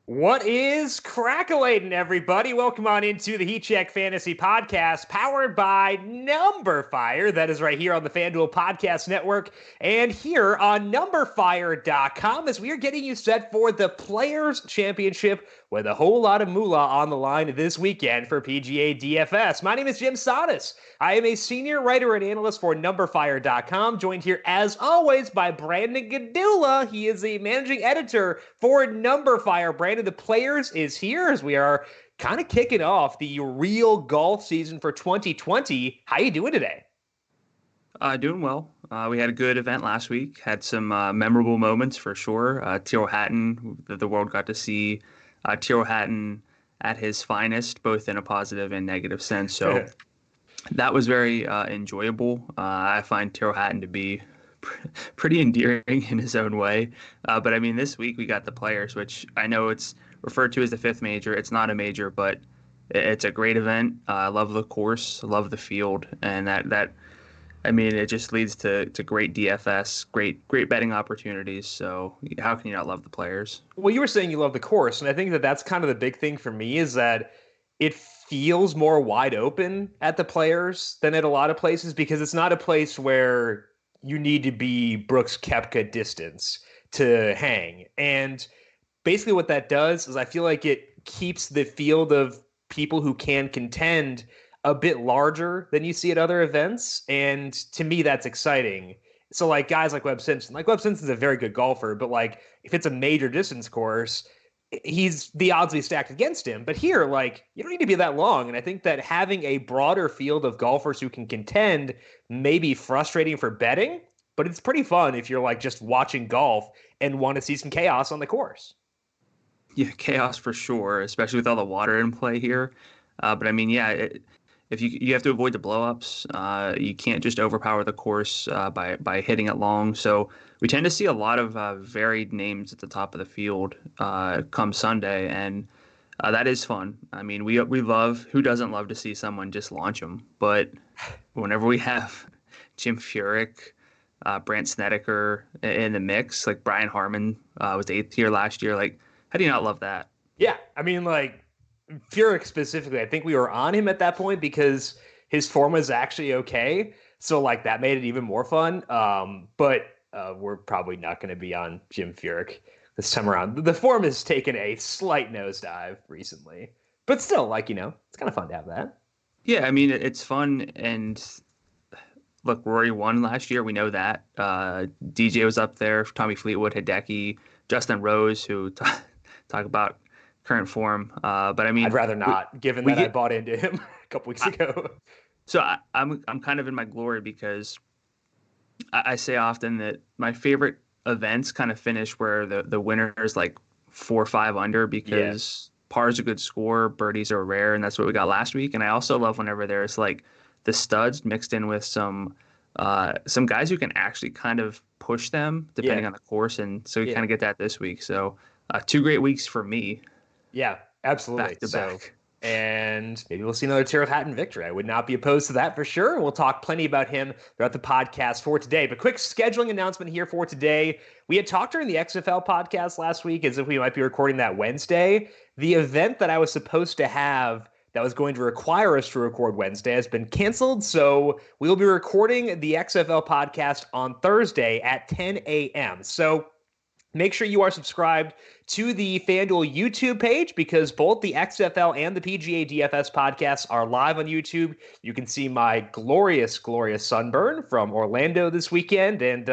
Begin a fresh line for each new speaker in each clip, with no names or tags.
What is crackling, everybody? Welcome on into the Heat Check Fantasy Podcast, powered by numberFire. That is right here on the FanDuel Podcast Network and here on numberFire.com as we are getting you set for the Players Championship with a whole lot of moolah on the line this weekend for PGA DFS. My name is Jim Sadas. I am a senior writer and analyst for numberFire.com, joined here as always by Brandon Gadula. He is the managing editor for numberFire. Brandon, the Players is here as we are kind of kicking off the real golf season for 2020. How you doing today?
Doing well. We had a good event last week. Had some memorable moments for sure. Tyrrell Hatton, the world got to see Tyrrell Hatton at his finest, both in a positive and negative sense. So that was very enjoyable. I find Tyrrell Hatton to be pretty endearing in his own way. But I mean, this week we got the Players, which I know it's referred to as the fifth major. It's not a major, but it's a great event. I love the course, love the field, and that I mean, it just leads to great DFS, great betting opportunities. So how can you not love the Players?
Well, you were saying you love the course, and I think that's kind of the big thing for me is that it feels more wide open at the Players than at a lot of places because it's not a place where you need to be Brooks Koepka distance to hang. And basically what that does is I feel like it keeps the field of people who can contend a bit larger than you see at other events. And to me, that's exciting. So like guys like Webb Simpson's a very good golfer, but like if it's a major distance course, the odds will be stacked against him. But here, like, you don't need to be that long. And I think that having a broader field of golfers who can contend may be frustrating for betting, but it's pretty fun if you're like just watching golf and want to see some chaos on the course.
Yeah, chaos for sure, especially with all the water in play here. But I mean, yeah, if you have to avoid the blowups, you can't just overpower the course by hitting it long. So we tend to see a lot of varied names at the top of the field come Sunday, and that is fun. I mean, we love, who doesn't love to see someone just launch them? But whenever we have Jim Furyk, Brandt Snedeker in the mix, like Brian Harman was eighth here last year, like how do you not love that?
Yeah, I mean, like Furyk specifically, I think we were on him at that point because his form was actually okay. So like that made it even more fun. But we're probably not going to be on Jim Furyk this time around. The form has taken a slight nosedive recently, but still, like, it's kind of fun to have that.
Yeah, I mean, it's fun. And look, Rory won last year. We know that. DJ was up there. Tommy Fleetwood, Hideki, Justin Rose, who talk about current form. But I mean,
I'd rather not, given that I bought into him a couple weeks ago.
So I'm kind of in my glory because I say often that my favorite events kind of finish where the winner is like 4 or 5 under because par is a good score, birdies are rare, and that's what we got last week. And I also love whenever there's like the studs mixed in with some guys who can actually kind of push them depending on the course, and so we kind of get that this week. So 2 great weeks for me.
Yeah, absolutely.
Back to back.
And maybe we'll see another Tyrrell Hatton victory. I would not be opposed to that for sure. And we'll talk plenty about him throughout the podcast for today. But quick scheduling announcement here for today. We had talked during the XFL podcast last week as if we might be recording that Wednesday. The event that I was supposed to have that was going to require us to record Wednesday has been canceled. So we'll be recording the XFL podcast on Thursday at 10 a.m. So make sure you are subscribed to the FanDuel YouTube page because both the XFL and the PGA DFS podcasts are live on YouTube. You can see my glorious, glorious sunburn from Orlando this weekend and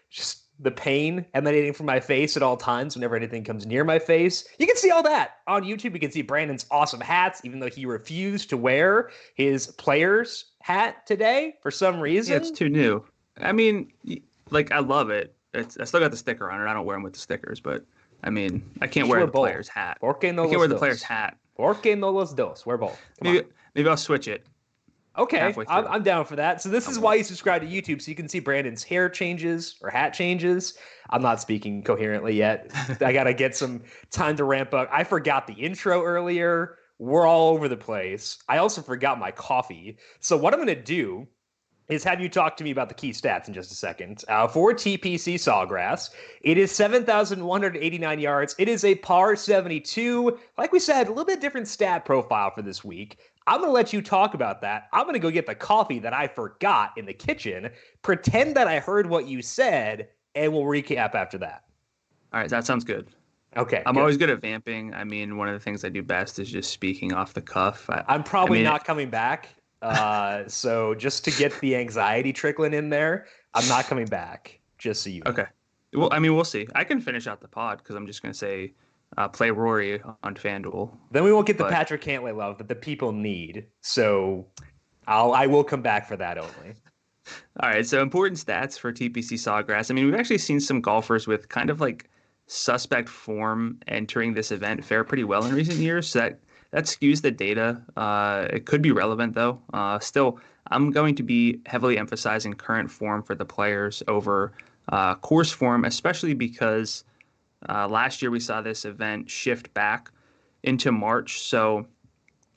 just the pain emanating from my face at all times whenever anything comes near my face. You can see all that on YouTube. You can see Brandon's awesome hats, even though he refused to wear his Players hat today for some reason.
Yeah, it's too new. I mean, like, I love it. I still got the sticker on it. I don't wear them with the stickers, but I mean, I can't wear the Players hat. I can't wear the Players hat.
Por qué no los dos? Wear both.
Maybe I'll switch it.
Okay, I'm down for that. So this is why you subscribe to YouTube, so you can see Brandon's hair changes or hat changes. I'm not speaking coherently yet. I got to get some time to ramp up. I forgot the intro earlier. We're all over the place. I also forgot my coffee. So what I'm going to do is have you talk to me about the key stats in just a second. For TPC Sawgrass, it is 7,189 yards. It is a par 72. Like we said, a little bit different stat profile for this week. I'm going to let you talk about that. I'm going to go get the coffee that I forgot in the kitchen, pretend that I heard what you said, and we'll recap after that.
All right, that sounds good.
Okay.
I'm always good at vamping. I mean, one of the things I do best is just speaking off the cuff.
I'm probably not coming back. So just to get the anxiety trickling in there, I'm not coming back, just so you know.
Okay. Well, I mean, we'll see. I can finish out the pod because I'm just going to say play Rory on FanDuel.
Then we won't get the Patrick Cantlay love that the people need. So I will come back for that only.
All right. So important stats for TPC Sawgrass. I mean, we've actually seen some golfers with kind of like suspect form entering this event fare pretty well in recent years. So that skews the data. It could be relevant, though. Still, I'm going to be heavily emphasizing current form for the players over course form, especially because last year we saw this event shift back into March. So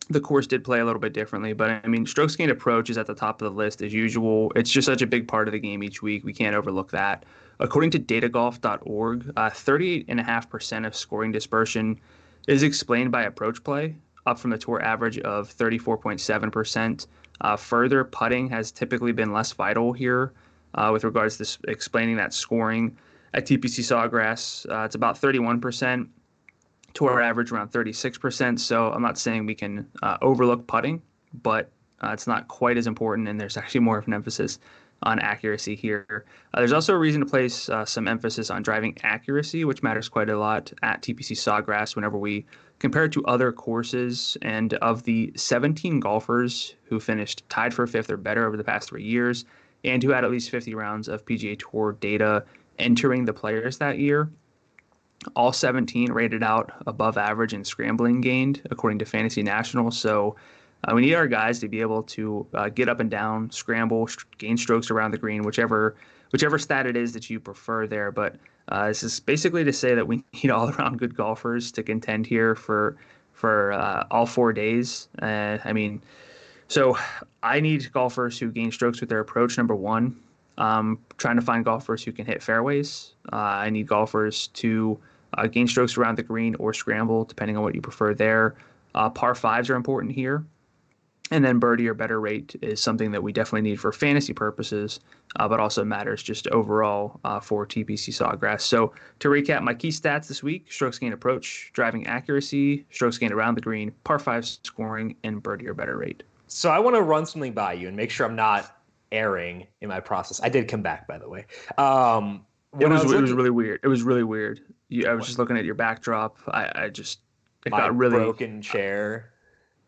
the course did play a little bit differently. But, I mean, strokes gained approach is at the top of the list as usual. It's just such a big part of the game each week. We can't overlook that. According to datagolf.org, 38.5% of scoring dispersion is explained by approach play, up from the tour average of 34.7%. Further, putting has typically been less vital here with regards to explaining that scoring. At TPC Sawgrass, it's about 31%. Tour average around 36%. So I'm not saying we can overlook putting, but it's not quite as important, and there's actually more of an emphasis on accuracy here. There's also a reason to place some emphasis on driving accuracy, which matters quite a lot at TPC Sawgrass whenever we compare it to other courses. And of the 17 golfers who finished tied for fifth or better over the past 3 years, and who had at least 50 rounds of PGA Tour data entering the players that year, all 17 rated out above average in scrambling gained, according to Fantasy National. So we need our guys to be able to get up and down, scramble, gain strokes around the green, whichever stat it is that you prefer there. But this is basically to say that we need all-around good golfers to contend here for all 4 days. So I need golfers who gain strokes with their approach, number one. Trying to find golfers who can hit fairways. I need golfers to gain strokes around the green or scramble, depending on what you prefer there. Par fives are important here. And then birdie or better rate is something that we definitely need for fantasy purposes, but also matters just overall for TPC Sawgrass. So to recap my key stats this week: strokes gained approach, driving accuracy, strokes gained around the green, par five scoring, and birdie or better rate.
So I want to run something by you and make sure I'm not erring in my process. I did come back, by the way.
It was really weird. It was really weird. I was just looking at your backdrop. It got really
broken chair.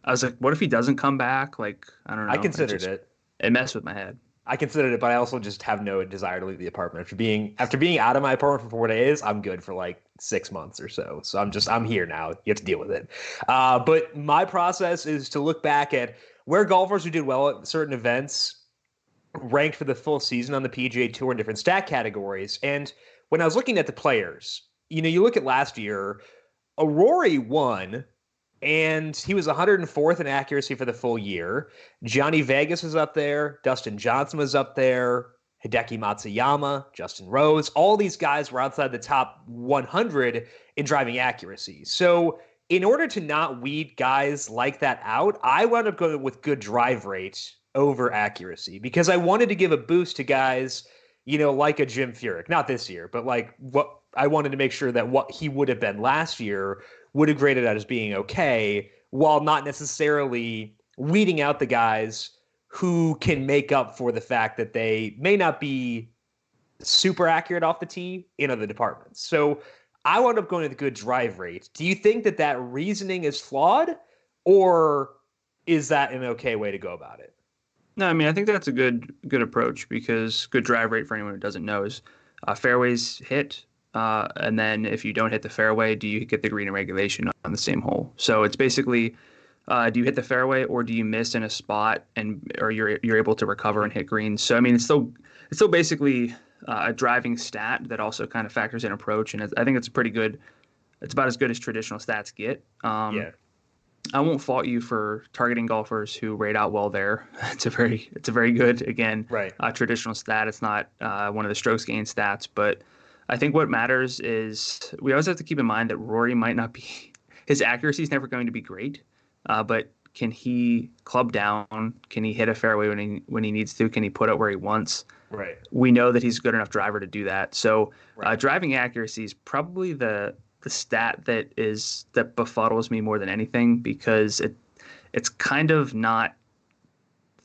I was like, what if he doesn't come back? Like, I don't know.
I considered it.
It messed with my head.
I considered it, but I also just have no desire to leave the apartment. After being out of my apartment for 4 days, I'm good for like 6 months or so. So I'm here now. You have to deal with it. But my process is to look back at where golfers who did well at certain events ranked for the full season on the PGA Tour in different stat categories. And when I was looking at the players, you look at last year, Rory won, and he was 104th in accuracy for the full year. Johnny Vegas was up there. Dustin Johnson was up there. Hideki Matsuyama, Justin Rose. All these guys were outside the top 100 in driving accuracy. So in order to not weed guys like that out, I wound up going with good drive rate over accuracy because I wanted to give a boost to guys, like a Jim Furyk. Not this year, but like what I wanted to make sure that what he would have been last year would have graded out as being okay, while not necessarily weeding out the guys who can make up for the fact that they may not be super accurate off the tee in other departments. So I wound up going with a good drive rate. Do you think that reasoning is flawed, or is that an okay way to go about it?
No, I mean, I think that's a good approach because good drive rate, for anyone who doesn't know, is fairways hit. And then if you don't hit the fairway, do you get the green in regulation on the same hole? So it's basically, do you hit the fairway or do you miss in a spot or you're able to recover and hit greens? So I mean, it's still basically a driving stat that also kind of factors in approach, and I think it's pretty good. It's about as good as traditional stats get.
Yeah.
I won't fault you for targeting golfers who rate out well there. It's a very good, again,
Right.
traditional stat. It's not one of the strokes gained stats, but I think what matters is we always have to keep in mind that Rory might not be, his accuracy is never going to be great, but can he club down? Can he hit a fairway when he needs to? Can he put it where he wants?
Right.
We know that he's a good enough driver to do that. So
Right.
driving accuracy is probably the stat that befuddles me more than anything, because it's kind of not,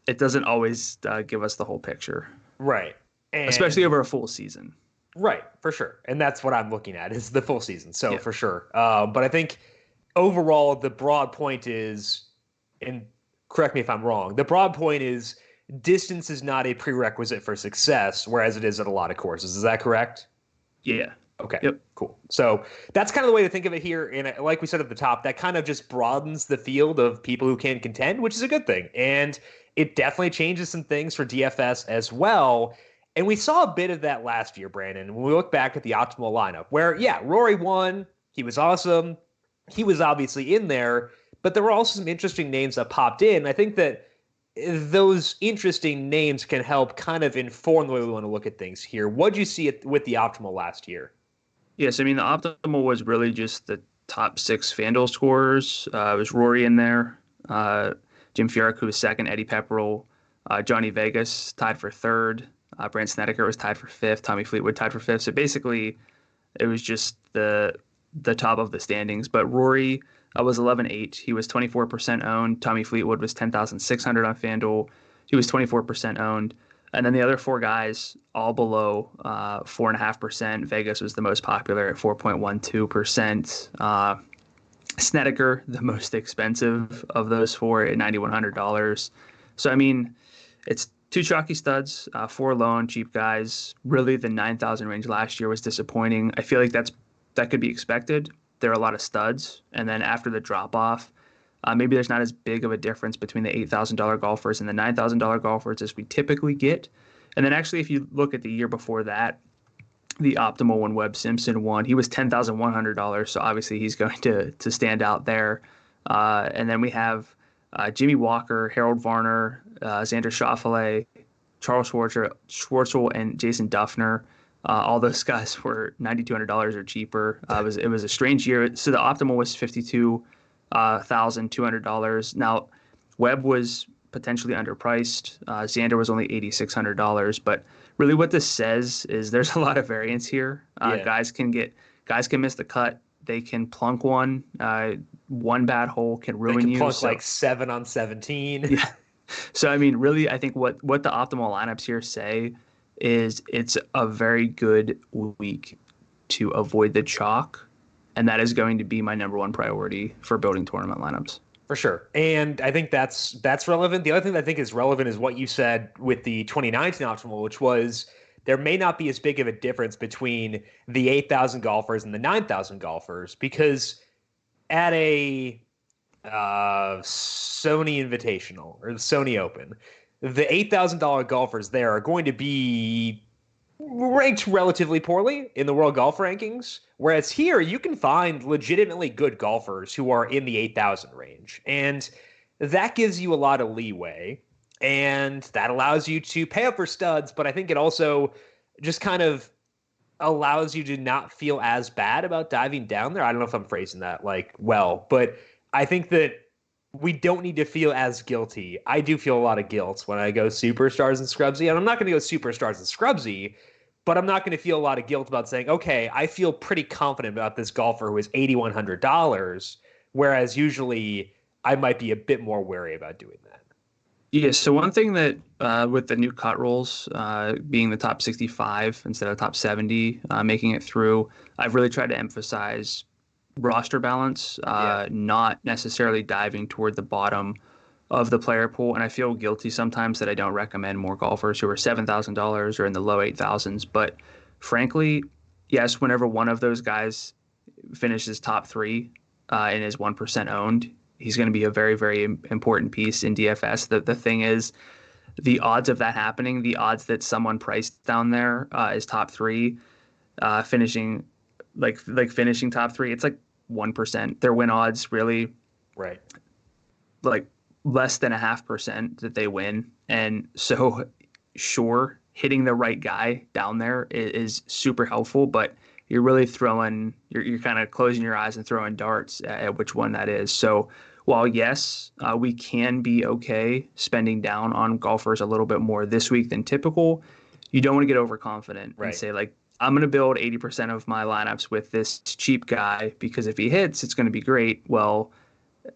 it doesn't always give us the whole picture,
Right.
especially
And
over a full season.
right, for sure. And that's what I'm looking at is the full season. So
Yeah.
for sure. But I think overall, the broad point is, and correct me if I'm wrong, the broad point is distance is not a prerequisite for success, whereas it is at a lot of courses. Is that correct?
Yeah.
Okay,
Yep.
cool. So that's kind of the way to think of it here. And like we said at the top, that kind of just broadens the field of people who can contend, which is a good thing. And it definitely changes some things for DFS as well. And we saw a bit of that last year, Brandon, when we look back at the optimal lineup, where, yeah, Rory won. He was awesome. He was obviously in there, but there were also some interesting names that popped in. I think that those interesting names can help kind of inform the way we want to look at things here. What'd you see with the optimal last year?
Yes, I mean, the optimal was really just the top 6 FanDuel scorers. It was Rory in there, Jim Furyk, who was second, Eddie Pepperell, Johnny Vegas tied for third, Brandt Snedeker was tied for fifth, Tommy Fleetwood tied for fifth. So basically, it was just the top of the standings. But Rory was 11-8. He was 24% owned. Tommy Fleetwood was 10,600 on FanDuel. He was 24% owned. And then the other 4 guys, all below 4.5%. Vegas was the most popular at 4.12%. Snedeker, the most expensive of those 4 at $9,100. So, I mean, it's 2 chalky studs, 4 low and cheap guys. Really, the 9,000 range last year was disappointing. I feel like that could be expected. There are a lot of studs. And then after the drop-off, maybe there's not as big of a difference between the $8,000 golfers and the $9,000 golfers as we typically get. And then actually, if you look at the year before that, the optimal when Webb Simpson won, he was $10,100. So obviously he's going to stand out there. And then we have Jimmy Walker, Harold Varner, Xander Schauffele, Charles Schwartzel, and Jason Duffner. All those guys were $9,200 or cheaper. It was a strange year. So the optimal was $52,200. Now, Webb was potentially underpriced. Xander was only $8,600. But really, what this says is there's a lot of variance here. Guys can miss the cut. They can plunk one. One bad hole can ruin you.
Plunk like 7 on 17.
Yeah. So I mean, really, I think what the optimal lineups here say is it's a very good week to avoid the chalk, and that is going to be my number one priority for building tournament lineups.
For sure. And I think that's relevant. The other thing that I think is relevant is what you said with the 2019 optimal, which was there may not be as big of a difference between the 8,000 golfers and the 9,000 golfers, because at a Sony Invitational or the Sony Open, the $8,000 golfers there are going to be ranked relatively poorly in the world golf rankings, whereas here you can find legitimately good golfers who are in the 8,000 range, and that gives you a lot of leeway, and that allows you to pay up for studs, but I think it also just kind of allows you to not feel as bad about diving down there. I don't know if I'm phrasing that like well, but I think that we don't need to feel as guilty. I do feel a lot of guilt when I go superstars and scrubsy, and I'm not going to go superstars and scrubsy, but I'm not going to feel a lot of guilt about saying, okay, I feel pretty confident about this golfer who is $8,100, whereas usually I might be a bit more wary about doing that.
Yeah, so one thing that with the new cut rules being the top 65 instead of top 70, making it through, I've really tried to emphasize roster balance, not necessarily diving toward the bottom of the player pool. And I feel guilty sometimes that I don't recommend more golfers who are $7,000 or in the low 8,000s. But frankly, yes, whenever one of those guys finishes top 3 and is 1% owned, he's going to be a very, very important piece in DFS. The thing is, the odds of that happening, the odds that someone priced down there is top 3, finishing finishing top 3, it's like 1%. Their win odds really,
right?
like less than 0.5% that they win. And so, sure, hitting the right guy down there is super helpful, but you're really you're kind of closing your eyes and throwing darts at which one that is. So while yes, we can be okay spending down on golfers a little bit more this week than typical, you don't want to get overconfident and say like, I'm going to build 80% of my lineups with this cheap guy because if he hits, it's going to be great. Well,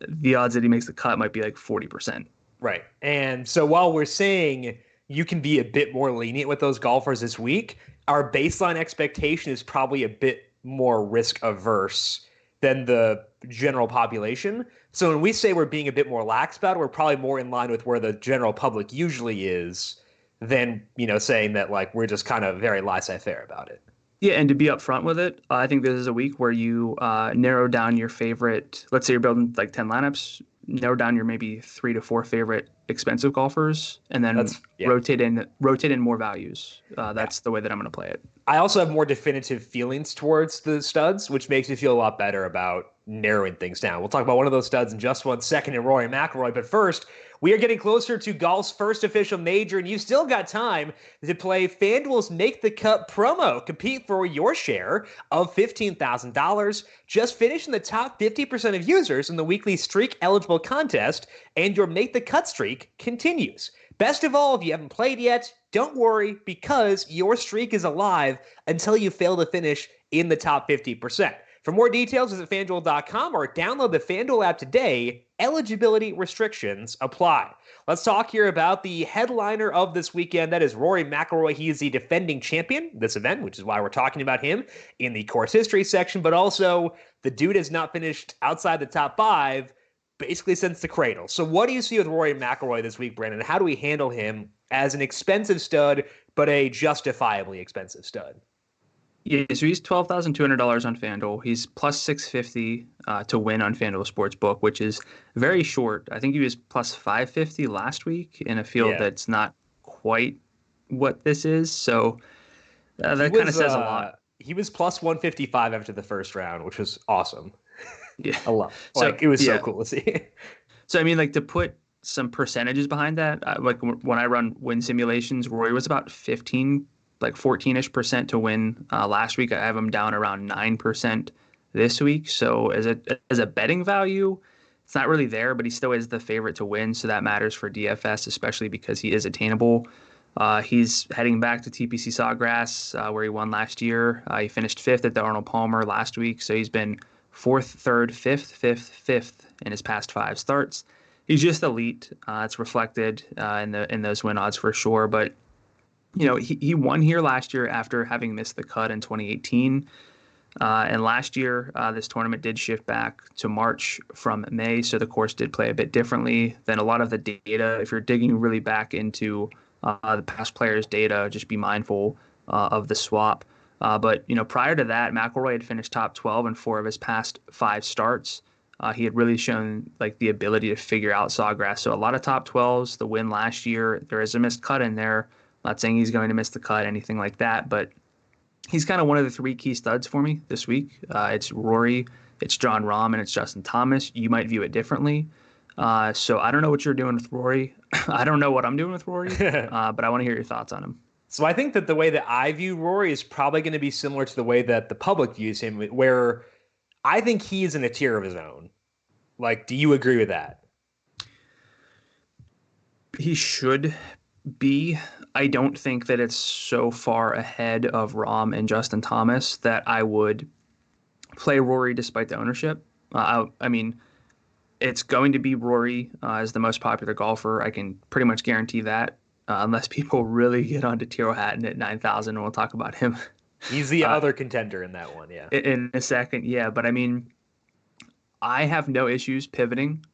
the odds that he makes the cut might be like 40%.
Right. And so while we're saying you can be a bit more lenient with those golfers this week, our baseline expectation is probably a bit more risk averse than the general population. So when we say we're being a bit more lax about it, we're probably more in line with where the general public usually is than, saying that like we're just kind of very laissez-faire about it.
Yeah, and to be upfront with it, I think this is a week where you narrow down your favorite. Let's say you're building like 10 lineups, narrow down your maybe 3 to 4 favorite expensive golfers, and then rotate in more values. That's the way that I'm going to play it.
I also have more definitive feelings towards the studs, which makes me feel a lot better about narrowing things down. We'll talk about one of those studs in just 1 second in Rory McIlroy, but first, we are getting closer to golf's first official major, and you've still got time to play FanDuel's Make the Cut promo. Compete for your share of $15,000. Just finish in the top 50% of users in the weekly streak-eligible contest, and your Make the Cut streak continues. Best of all, if you haven't played yet, don't worry, because your streak is alive until you fail to finish in the top 50%. For more details, visit FanDuel.com or download the FanDuel app today. Eligibility restrictions apply. Let's talk here about the headliner of this weekend. That is Rory McIlroy. He is the defending champion of this event, which is why we're talking about him in the course history section. But also, the dude has not finished outside the top 5 basically since the cradle. So what do you see with Rory McIlroy this week, Brandon? How do we handle him as an expensive stud, but a justifiably expensive stud?
Yeah, so he's $12,200 on FanDuel. He's plus 650 to win on FanDuel Sportsbook, which is very short. I think he was plus 550 last week in a field that's not quite what this is. So that kind of says a lot.
He was plus 155 after the first round, which was awesome.
Yeah,
I love it. Like, it was so cool to see.
So, I mean, like to put some percentages behind that, like when I run win simulations, Rory was about 14-ish% to win last week. I have him down around 9% this week. So as a betting value, it's not really there, but he still is the favorite to win. So that matters for DFS, especially because he is attainable. He's heading back to TPC Sawgrass, where he won last year. He finished 5th at the Arnold Palmer last week. So he's been 4th, 3rd, 5th, 5th, 5th in his past 5 starts. He's just elite. It's reflected in those win odds for sure. But he won here last year after having missed the cut in 2018. And last year, this tournament did shift back to March from May, so the course did play a bit differently than a lot of the data. If you're digging really back into the past players' data, just be mindful of the swap. But prior to that, McIlroy had finished top 12 in 4 of his past 5 starts. He had really shown like the ability to figure out Sawgrass. So a lot of top 12s. The win last year, there is a missed cut in there. Not saying he's going to miss the cut, anything like that, but he's kind of one of the 3 key studs for me this week. It's Rory, it's Jon Rahm, and it's Justin Thomas. You might view it differently. So I don't know what you're doing with Rory. I don't know what I'm doing with Rory, but I want to hear your thoughts on him.
So I think that the way that I view Rory is probably going to be similar to the way that the public views him, where I think he is in a tier of his own. Like, do you agree with that?
He should be. I don't think that it's so far ahead of Rahm and Justin Thomas that I would play Rory despite the ownership. I mean, it's going to be Rory as the most popular golfer. I can pretty much guarantee that, unless people really get onto Tyrrell Hatton at 9,000, and we'll talk about him.
He's the other contender in that one, yeah.
In a second, yeah. But I mean, I have no issues pivoting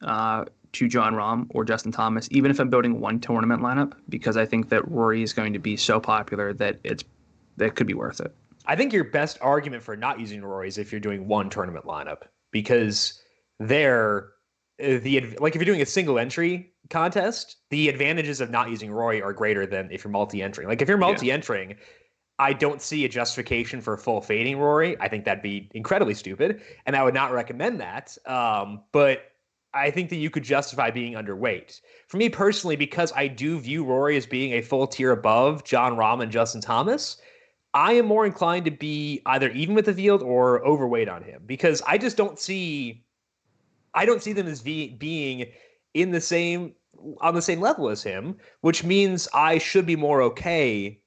to Jon Rahm or Justin Thomas, even if I'm building one tournament lineup, because I think that Rory is going to be so popular that that could be worth it.
I think your best argument for not using Rory is if you're doing one tournament lineup, because if you're doing a single entry contest, the advantages of not using Rory are greater than if you're multi-entering. Like if you're multi-entering, I don't see a justification for full fading Rory. I think that'd be incredibly stupid, and I would not recommend that. But I think that you could justify being underweight. For me personally, because I do view Rory as being a full tier above Jon Rahm and Justin Thomas, I am more inclined to be either even with the field or overweight on him because I don't see them as being in the same on the same level as him, which means I should be more okay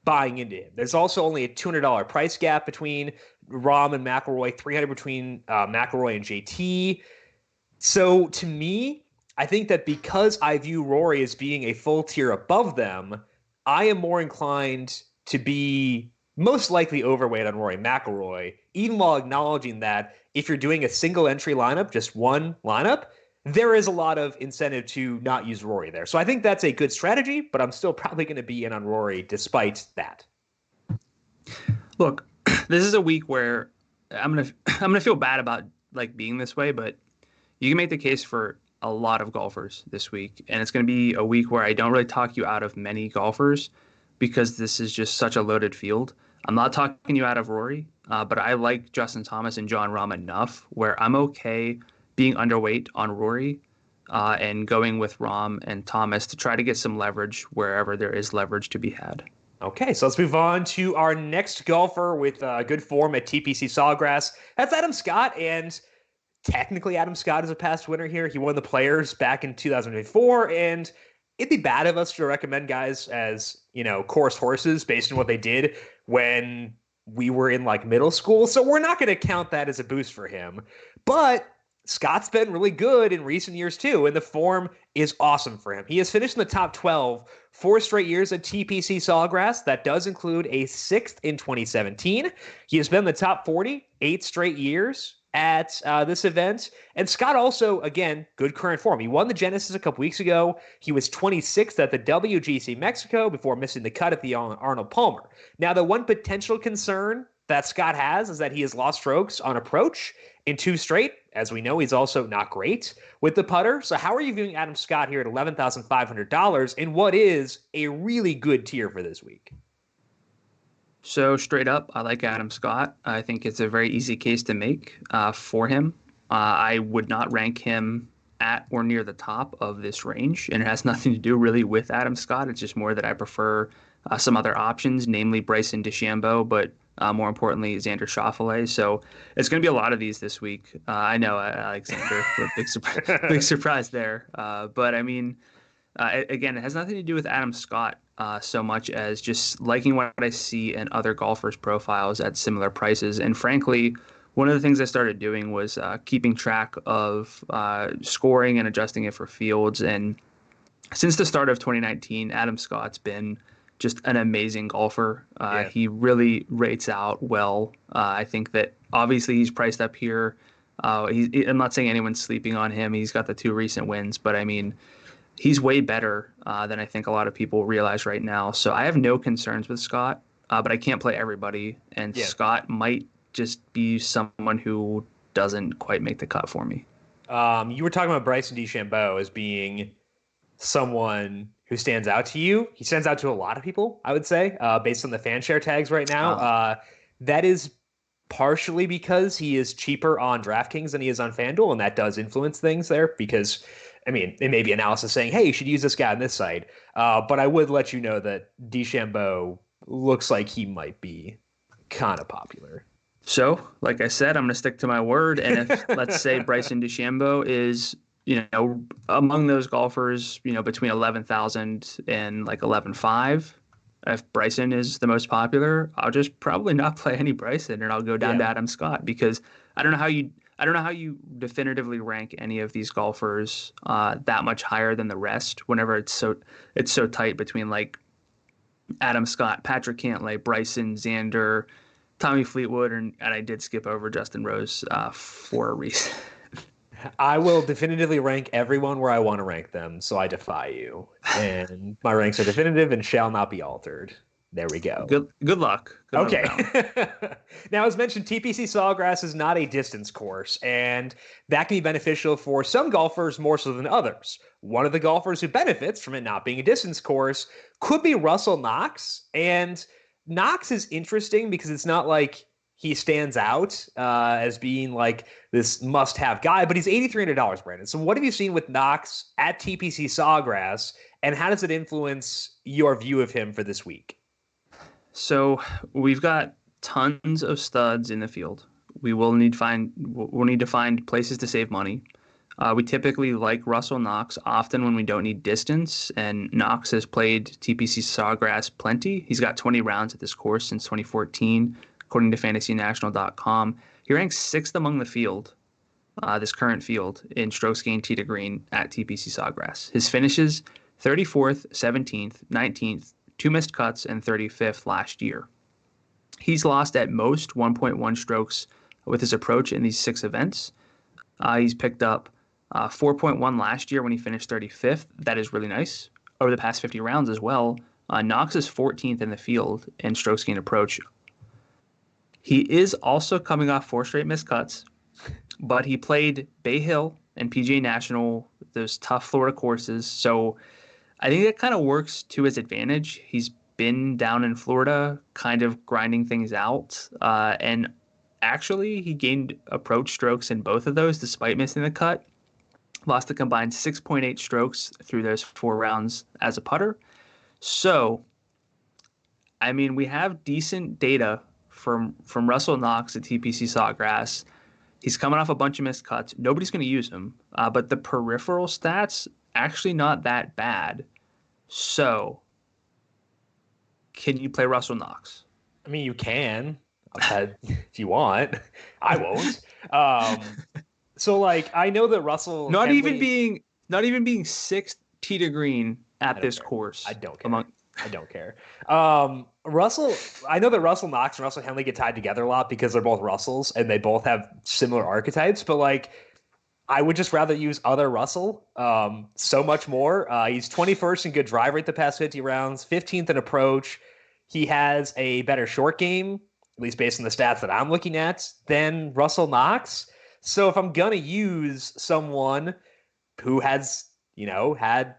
buying into him. There's also only a $200 price gap between Rahm and McIlroy, 300 between McIlroy and JT. So to me, I think that because I view Rory as being a full tier above them, I am more inclined to be most likely overweight on Rory McIlroy, even while acknowledging that if you're doing a single entry lineup, just one lineup, there is a lot of incentive to not use Rory there. So I think that's a good strategy, but I'm still probably going to be in on Rory despite that.
Look, this is a week where I'm gonna feel bad about like being this way, but you can make the case for a lot of golfers this week, and it's going to be a week where I don't really talk you out of many golfers because this is just such a loaded field. I'm not talking you out of Rory, but I like Justin Thomas and Jon Rahm enough where I'm okay being underweight on Rory and going with Rahm and Thomas to try to get some leverage wherever there is leverage to be had.
Okay, so let's move on to our next golfer with good form at TPC Sawgrass. That's Adam Scott, and technically Adam Scott is a past winner here. He won the Players back in 2004, and it'd be bad of us to recommend guys as, course horses based on what they did when we were in like middle school. So we're not going to count that as a boost for him. But Scott's been really good in recent years too, and the form is awesome for him. He has finished in the top 12 4 straight years at TPC Sawgrass. That does include a 6th in 2017. He has been in the top 40 8 straight years at this event. And Scott also, again, good current form. He won the Genesis a couple weeks ago. He was 26th at the WGC Mexico before missing the cut at the Arnold Palmer. Now, the one potential concern that Scott has is that he has lost strokes on approach in 2 straight. As we know, he's also not great with the putter. So how are you viewing Adam Scott here at $11,500 in what is a really good tier for this week?
So straight up, I like Adam Scott. I think it's a very easy case to make for him. I would not rank him at or near the top of this range, and it has nothing to do really with Adam Scott. It's just more that I prefer some other options, namely Bryson DeChambeau, but more importantly, Xander Schauffele. So it's going to be a lot of these this week. I know, Alexander, big surprise there. But I mean, again, it has nothing to do with Adam Scott so much as just liking what I see in other golfers' profiles at similar prices. And frankly, one of the things I started doing was keeping track of scoring and adjusting it for fields. And since the start of 2019, Adam Scott's been just an amazing golfer. He really rates out well. I think that obviously he's priced up here. I'm not saying anyone's sleeping on him. He's got the 2 recent wins, but I mean, he's way better than I think a lot of people realize right now. So I have no concerns with Scott, but I can't play everybody. And Scott might just be someone who doesn't quite make the cut for me.
You were talking about Bryson DeChambeau as being someone who stands out to you. He stands out to a lot of people, I would say, based on the fan share tags right now. That is partially because he is cheaper on DraftKings than he is on FanDuel, and that does influence things there because, I mean, it may be analysis saying, hey, you should use this guy on this side. But I would let you know that DeChambeau looks like he might be kind of popular.
So, like I said, I'm going to stick to my word. And if, let's say, Bryson DeChambeau is, among those golfers, between 11,000 and like 11,500, if Bryson is the most popular, I'll just probably not play any Bryson and I'll go down to Adam Scott because I don't know how you definitively rank any of these golfers that much higher than the rest whenever it's so tight between like Adam Scott, Patrick Cantlay, Bryson, Xander, Tommy Fleetwood, and I did skip over Justin Rose for a reason.
I will definitively rank everyone where I want to rank them, so I defy you. And my ranks are definitive and shall not be altered. There we go.
Good luck.
Okay. Now, as mentioned, TPC Sawgrass is not a distance course, and that can be beneficial for some golfers more so than others. One of the golfers who benefits from it not being a distance course could be Russell Knox, and Knox is interesting because it's not like he stands out as being like this must-have guy, but he's $8,300, Brandon. So what have you seen with Knox at TPC Sawgrass, and how does it influence your view of him for this week?
So we've got tons of studs in the field. We'll need to find places to save money. We typically like Russell Knox often when we don't need distance, and Knox has played TPC Sawgrass plenty. He's got 20 rounds at this course since 2014, according to FantasyNational.com. He ranks 6th among the field, this current field, in strokes gained tee to green at TPC Sawgrass. His finishes 34th, 17th, 19th, 2 missed cuts, and 35th last year. He's lost at most 1.1 strokes with his approach in these 6 events. He's picked up 4.1 last year when he finished 35th. That is really nice. Over the past 50 rounds as well, Knox is 14th in the field in strokes gained approach. He is also coming off 4 straight missed cuts, but he played Bay Hill and PGA National, those tough Florida courses. So I think that kind of works to his advantage. He's been down in Florida kind of grinding things out. And actually, he gained approach strokes in both of those despite missing the cut. Lost a combined 6.8 strokes through those 4 rounds as a putter. So, I mean, we have decent data from Russell Knox at TPC Sawgrass. He's coming off a bunch of missed cuts. Nobody's going to use him. But the peripheral stats, actually not that bad. So, can you play Russell Knox?
I mean, you can, if you want. I won't. So, like, I know that Russell
not
Henley,
even being 6th tee to green at this course.
I don't care. I don't care. I know that Russell Knox and Russell Henley get tied together a lot because they're both Russells and they both have similar archetypes. But like, I would just rather use other Russell so much more. He's 21st in good drive rate the past 50 rounds, 15th in approach. He has a better short game, at least based on the stats that I'm looking at, than Russell Knox. So if I'm going to use someone who has, had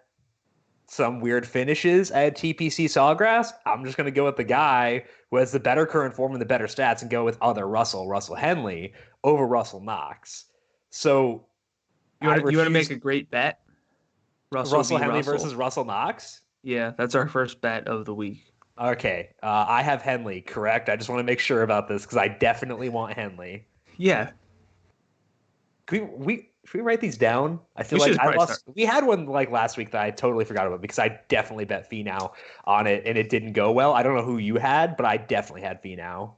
some weird finishes at TPC Sawgrass, I'm just going to go with the guy who has the better current form and the better stats and go with other Russell Henley over Russell Knox. So
you want to make a great bet?
Russell Henley versus Russell Knox?
Yeah, that's our first bet of the week.
Okay, I have Henley, correct? I just want to make sure about this because I definitely want Henley.
Yeah.
Should we write these down? I feel like I lost. We had one like last week that I totally forgot about because I definitely bet Finau on it and it didn't go well. I don't know who you had, but I definitely had Finau.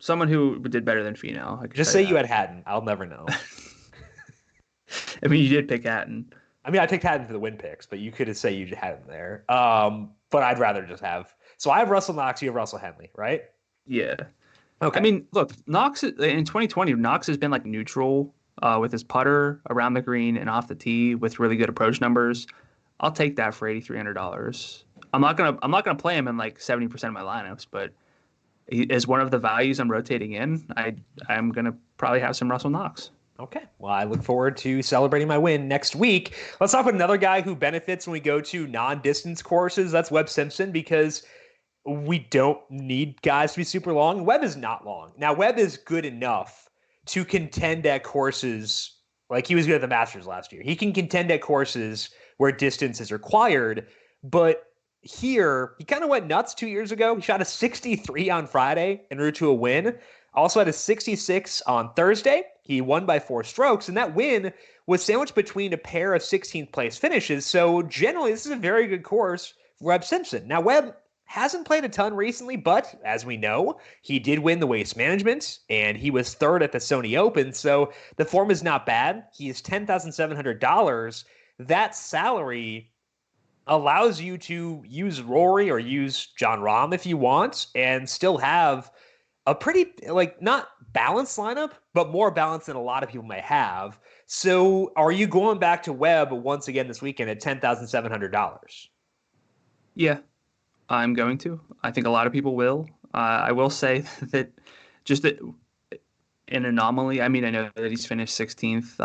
Someone who did better than Finau.
Just say you had Hatton. I'll never know.
I mean, you did pick Hatton.
I mean, I picked Hatton for the win picks, but you could say you had him there. But I'd rather just have. So I have Russell Knox. You have Russell Henley, right?
Yeah.
Okay.
I mean, look, Knox in 2020, Knox has been like neutral with his putter around the green and off the tee with really good approach numbers. I'll take that for $8,300. I'm not gonna play him in like 70% of my lineups, but as one of the values I'm rotating in, I'm gonna probably have some Russell Knox.
Okay. Well, I look forward to celebrating my win next week. Let's talk about another guy who benefits when we go to non-distance courses. That's Webb Simpson, because we don't need guys to be super long. Webb is not long. Now, Webb is good enough to contend at courses like he was good at the Masters last year. He can contend at courses where distance is required, but here he kind of went nuts 2 years ago. He shot a 63 on Friday en route to a win. Also had a 66 on Thursday. He won by 4 strokes, and that win was sandwiched between a pair of 16th place finishes. So generally, this is a very good course for Webb Simpson. Now, Webb hasn't played a ton recently, but as we know, he did win the Waste Management, and he was 3rd at the Sony Open, so the form is not bad. He is $10,700. That salary allows you to use Rory or use Jon Rahm if you want, and still have a pretty, not balanced lineup, but more balanced than a lot of people may have. So are you going back to Webb once again this weekend at $10,700?
Yeah. I'm going to. I think a lot of people will. I will say that an anomaly. I mean, I know that he's finished 16th,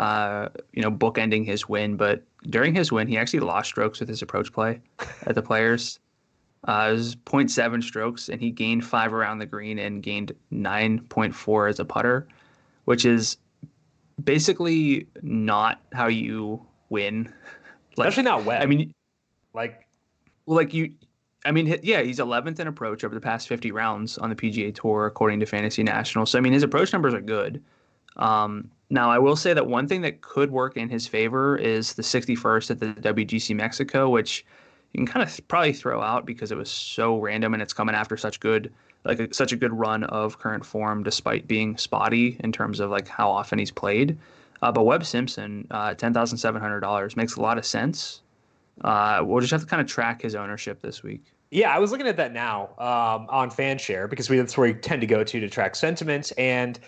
bookending his win, but during his win, he actually lost strokes with his approach play at the Players. It was zero point 0.7 strokes, and he gained 5 around the green and gained 9.4 as a putter, which is basically not how you win.
Especially
Like,
not
I
Webb.
mean,
Like,
well, like you, I mean, yeah, he's 11th in approach over the past 50 rounds on the PGA Tour, according to Fantasy National. So, I mean, his approach numbers are good. Now, I will say that one thing that could work in his favor is the 61st at the WGC Mexico, which you can kind of probably throw out because it was so random and it's coming after such a good run of current form, despite being spotty in terms of like how often he's played. But Webb Simpson, $10,700 makes a lot of sense. We'll just have to kind of track his ownership this week.
yeah, I was looking at that now on FanShare because that's where we tend to go to track sentiment. And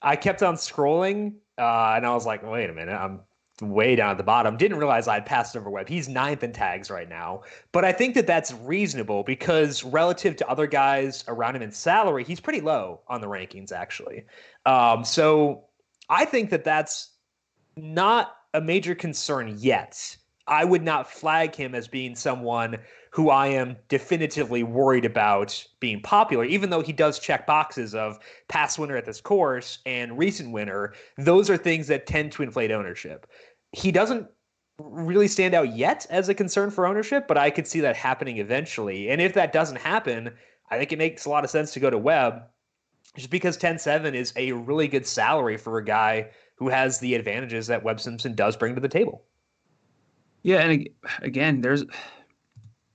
I kept on scrolling and I was like, wait a minute, I'm way down at the bottom. Didn't realize I'd passed over Webb. He's ninth in tags right now. But I think that that's reasonable because relative to other guys around him in salary, he's pretty low on the rankings, actually. So I think that that's not a major concern yet. I would not flag him as being someone who I am definitively worried about being popular, even though he does check boxes of past winner at this course and recent winner. Those are things that tend to inflate ownership. He doesn't really stand out yet as a concern for ownership, but I could see that happening eventually. And if that doesn't happen, I think it makes a lot of sense to go to Webb just because 10-7 is a really good salary for a guy who has the advantages that Webb Simpson does bring to the table.
Yeah, and again, there's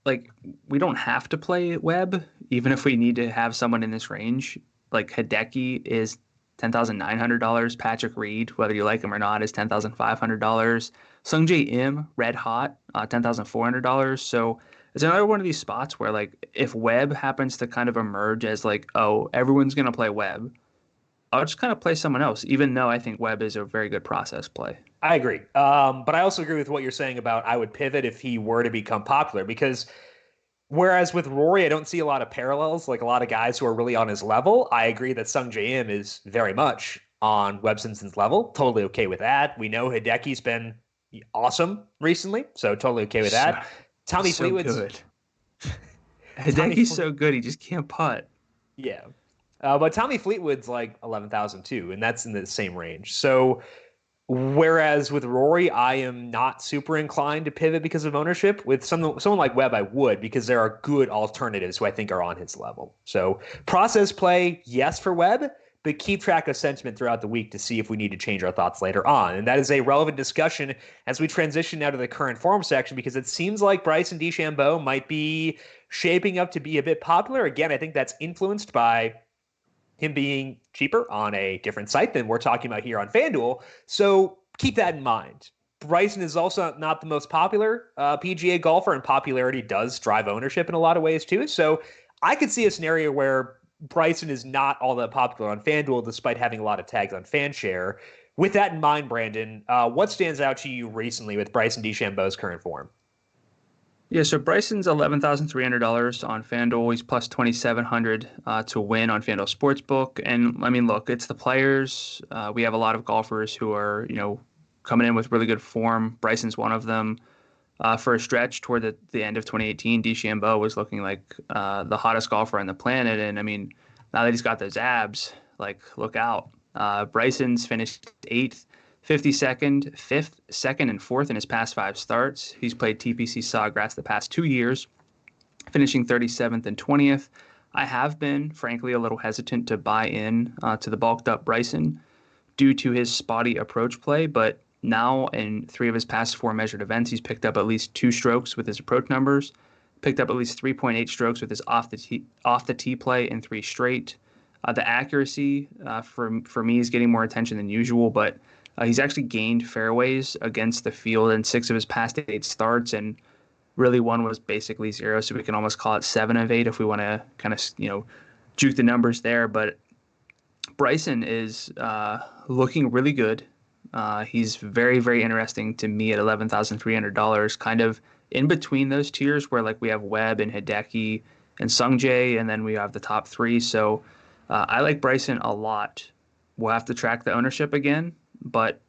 like we don't have to play Webb, even if we need to have someone in this range. Like Hideki is $10,900. Patrick Reed, whether you like him or not, is $10,500. Sung J M, red hot, $10,400. So it's another one of these spots where like if Webb happens to kind of emerge as like, oh, everyone's gonna play Webb, I'll just kind of play someone else, even though I think Webb is a very good process play.
I agree. But I also agree with what you're saying about I would pivot if he were to become popular because whereas with Rory, I don't see a lot of parallels, like a lot of guys who are really on his level. I agree that Sung J M is very much on Webb Simpson's level. Totally okay with that. We know Hideki's been awesome recently, so totally okay with
So,
that. Tommy
so
Fleetwood's
good.
Tommy
Hideki's so good, he just can't putt.
yeah. But Tommy Fleetwood's like 11,000 too, and that's in the same range. So whereas with Rory, I am not super inclined to pivot because of ownership. With someone like Webb, I would because there are good alternatives who I think are on his level. So process play, yes for Webb, but keep track of sentiment throughout the week to see if we need to change our thoughts later on. And that is a relevant discussion as we transition now to the current form section because it seems like Bryson DeChambeau might be shaping up to be a bit popular. Again, I think that's influenced by him being cheaper on a different site than we're talking about here on FanDuel. So keep that in mind. Bryson is also not the most popular PGA golfer, and popularity does drive ownership in a lot of ways too. So I could see a scenario where Bryson is not all that popular on FanDuel, despite having a lot of tags on FanShare. With that in mind, Brandon, what stands out to you recently with Bryson DeChambeau's current form?
Yeah, so Bryson's $11,300 on FanDuel. He's plus 2,700 to win on FanDuel Sportsbook. And I mean, look, it's the players. We have a lot of golfers who are, coming in with really good form. Bryson's one of them. For a stretch toward the end of 2018, DeChambeau was looking like the hottest golfer on the planet. And I mean, now that he's got those abs, like, look out. Bryson's finished eighth, 52nd, fifth, second, and fourth in his past 5 starts. He's played TPC Sawgrass the past 2 years, finishing 37th and 20th. I have been, frankly, a little hesitant to buy in to the bulked up Bryson due to his spotty approach play, but now in 3 of his past 4 measured events, he's picked up at least 2 strokes with his approach numbers, picked up at least 3.8 strokes with his off the tee play in 3 straight. The accuracy for me is getting more attention than usual, but he's actually gained fairways against the field in 6 of his past 8 starts, and really one was basically 0, so we can almost call it 7 of 8 if we want to kind of, juke the numbers there. But Bryson is looking really good. He's very, very interesting to me at $11,300, kind of in between those tiers where like we have Webb and Hideki and Sungjae, and then we have the top 3. So I like Bryson a lot. We'll have to track the ownership again, but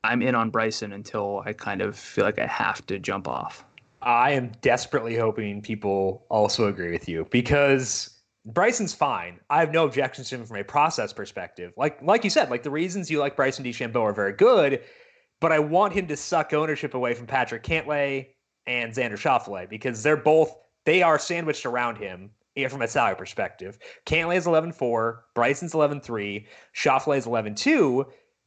I'm in on Bryson until I kind of feel like I have to jump off.
I am desperately hoping people also agree with you because Bryson's fine. I have no objections to him from a process perspective. Like you said, like the reasons you like Bryson DeChambeau are very good, but I want him to suck ownership away from Patrick Cantlay and Xander Schauffele because they are sandwiched around him from a salary perspective. Cantlay is 11-4, Bryson's 11-3, Schauffele is 11-2.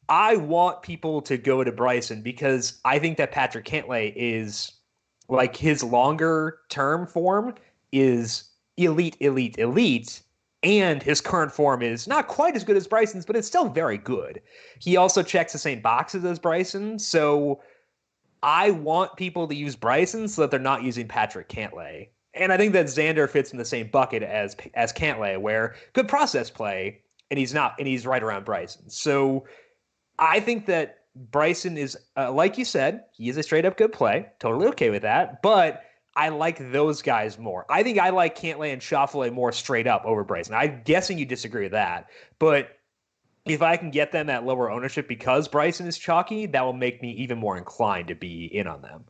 I want people to go to Bryson because I think that Patrick Cantlay is like his longer term form is elite, elite, elite. And his current form is not quite as good as Bryson's, but it's still very good. He also checks the same boxes as Bryson. So I want people to use Bryson so that they're not using Patrick Cantlay. And I think that Xander fits in the same bucket as Cantlay, where good process play, and he's right around Bryson. So I think that Bryson is, like you said, he is a straight up good play. Totally okay with that. But I like those guys more. I think I like Cantlay and Schauffele more straight up over Bryson. I'm guessing you disagree with that. But if I can get them at lower ownership because Bryson is chalky, that will make me even more inclined to be in on them.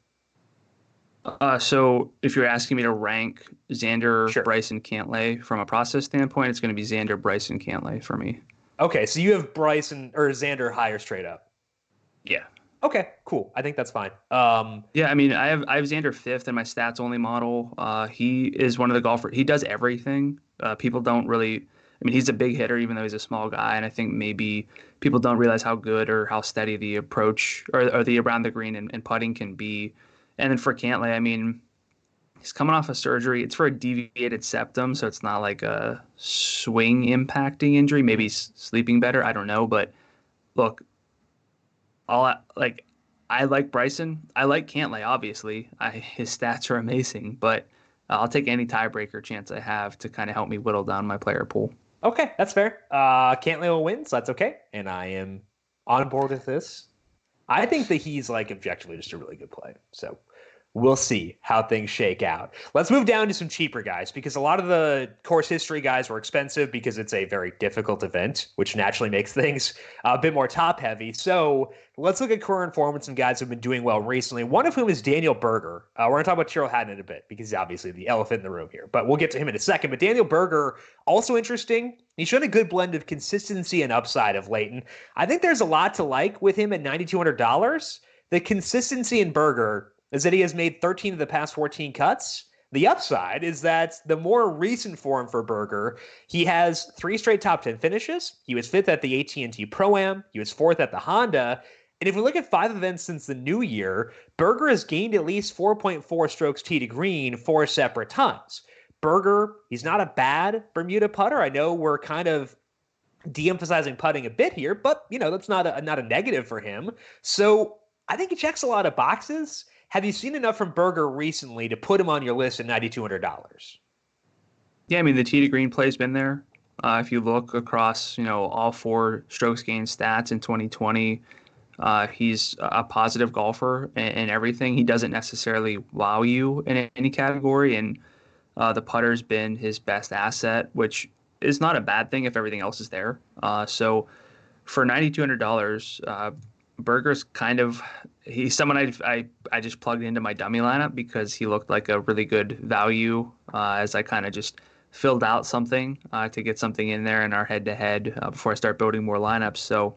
So if you're asking me to rank Xander,
Sure.
Bryson, Cantlay from a process standpoint, it's going to be Xander, Bryson, Cantlay for me.
Okay, so you have Bryson or Xander higher straight up.
Yeah.
Okay, cool. I think that's fine.
Yeah, I mean, I have Xander fifth in my stats only model. He is one of the golfers. He does everything. People don't really. I mean, he's a big hitter, even though he's a small guy, and I think maybe people don't realize how good or how steady the approach or the around the green and putting can be. And then for Cantlay, I mean, he's coming off a surgery. It's for a deviated septum, so it's not like a swing impacting injury. Maybe he's sleeping better. I don't know, but look, I like Bryson. I like Cantlay, obviously. His stats are amazing, but I'll take any tiebreaker chance I have to kind of help me whittle down my player pool.
okay, that's fair. Cantlay will win, so that's okay. And I am on board with this. I think that he's like objectively just a really good play. So we'll see how things shake out. Let's move down to some cheaper guys because a lot of the course history guys were expensive because it's a very difficult event, which naturally makes things a bit more top heavy. So let's look at current form and some guys who've been doing well recently, one of whom is Daniel Berger. We're going to talk about Tyrrell Hatton in a bit because he's obviously the elephant in the room here, but we'll get to him in a second. But Daniel Berger, also interesting. He's shown a good blend of consistency and upside of late. And I think there's a lot to like with him at $9,200. The consistency in Berger is that he has made 13 of the past 14 cuts. The upside is that the more recent form for Berger, he has 3 straight top 10 finishes. He was 5th at the AT&T Pro-Am. He was 4th at the Honda. And if we look at 5 events since the new year, Berger has gained at least 4.4 strokes tee to green 4 separate times. Berger, he's not a bad Bermuda putter. I know we're kind of de-emphasizing putting a bit here, but that's not a negative for him. So I think he checks a lot of boxes. Have you seen enough from Berger recently to put him on your list at $9,200?
Yeah, I mean, the tee to green play's been there. If you look across, all 4 strokes gained stats in 2020, he's a positive golfer and everything. He doesn't necessarily wow you in any category, and the putter's been his best asset, which is not a bad thing if everything else is there. So for $9,200, Berger's kind of he's someone I just plugged into my dummy lineup because he looked like a really good value as I kind of just filled out something to get something in there in our head-to-head before I start building more lineups. So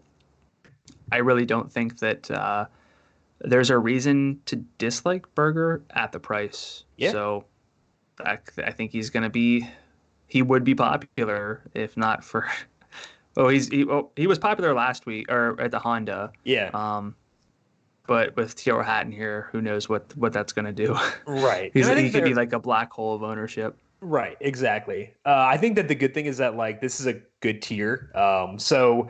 I really don't think that there's a reason to dislike Berger at the price.
Yeah.
So I think he would be popular if not for. Oh, he was popular last week or at the Honda.
Yeah.
But with Tyrrell Hatton here, who knows what that's going to do?
Right.
He could be like a black hole of ownership.
Right. Exactly. I think that the good thing is that this is a good tier. So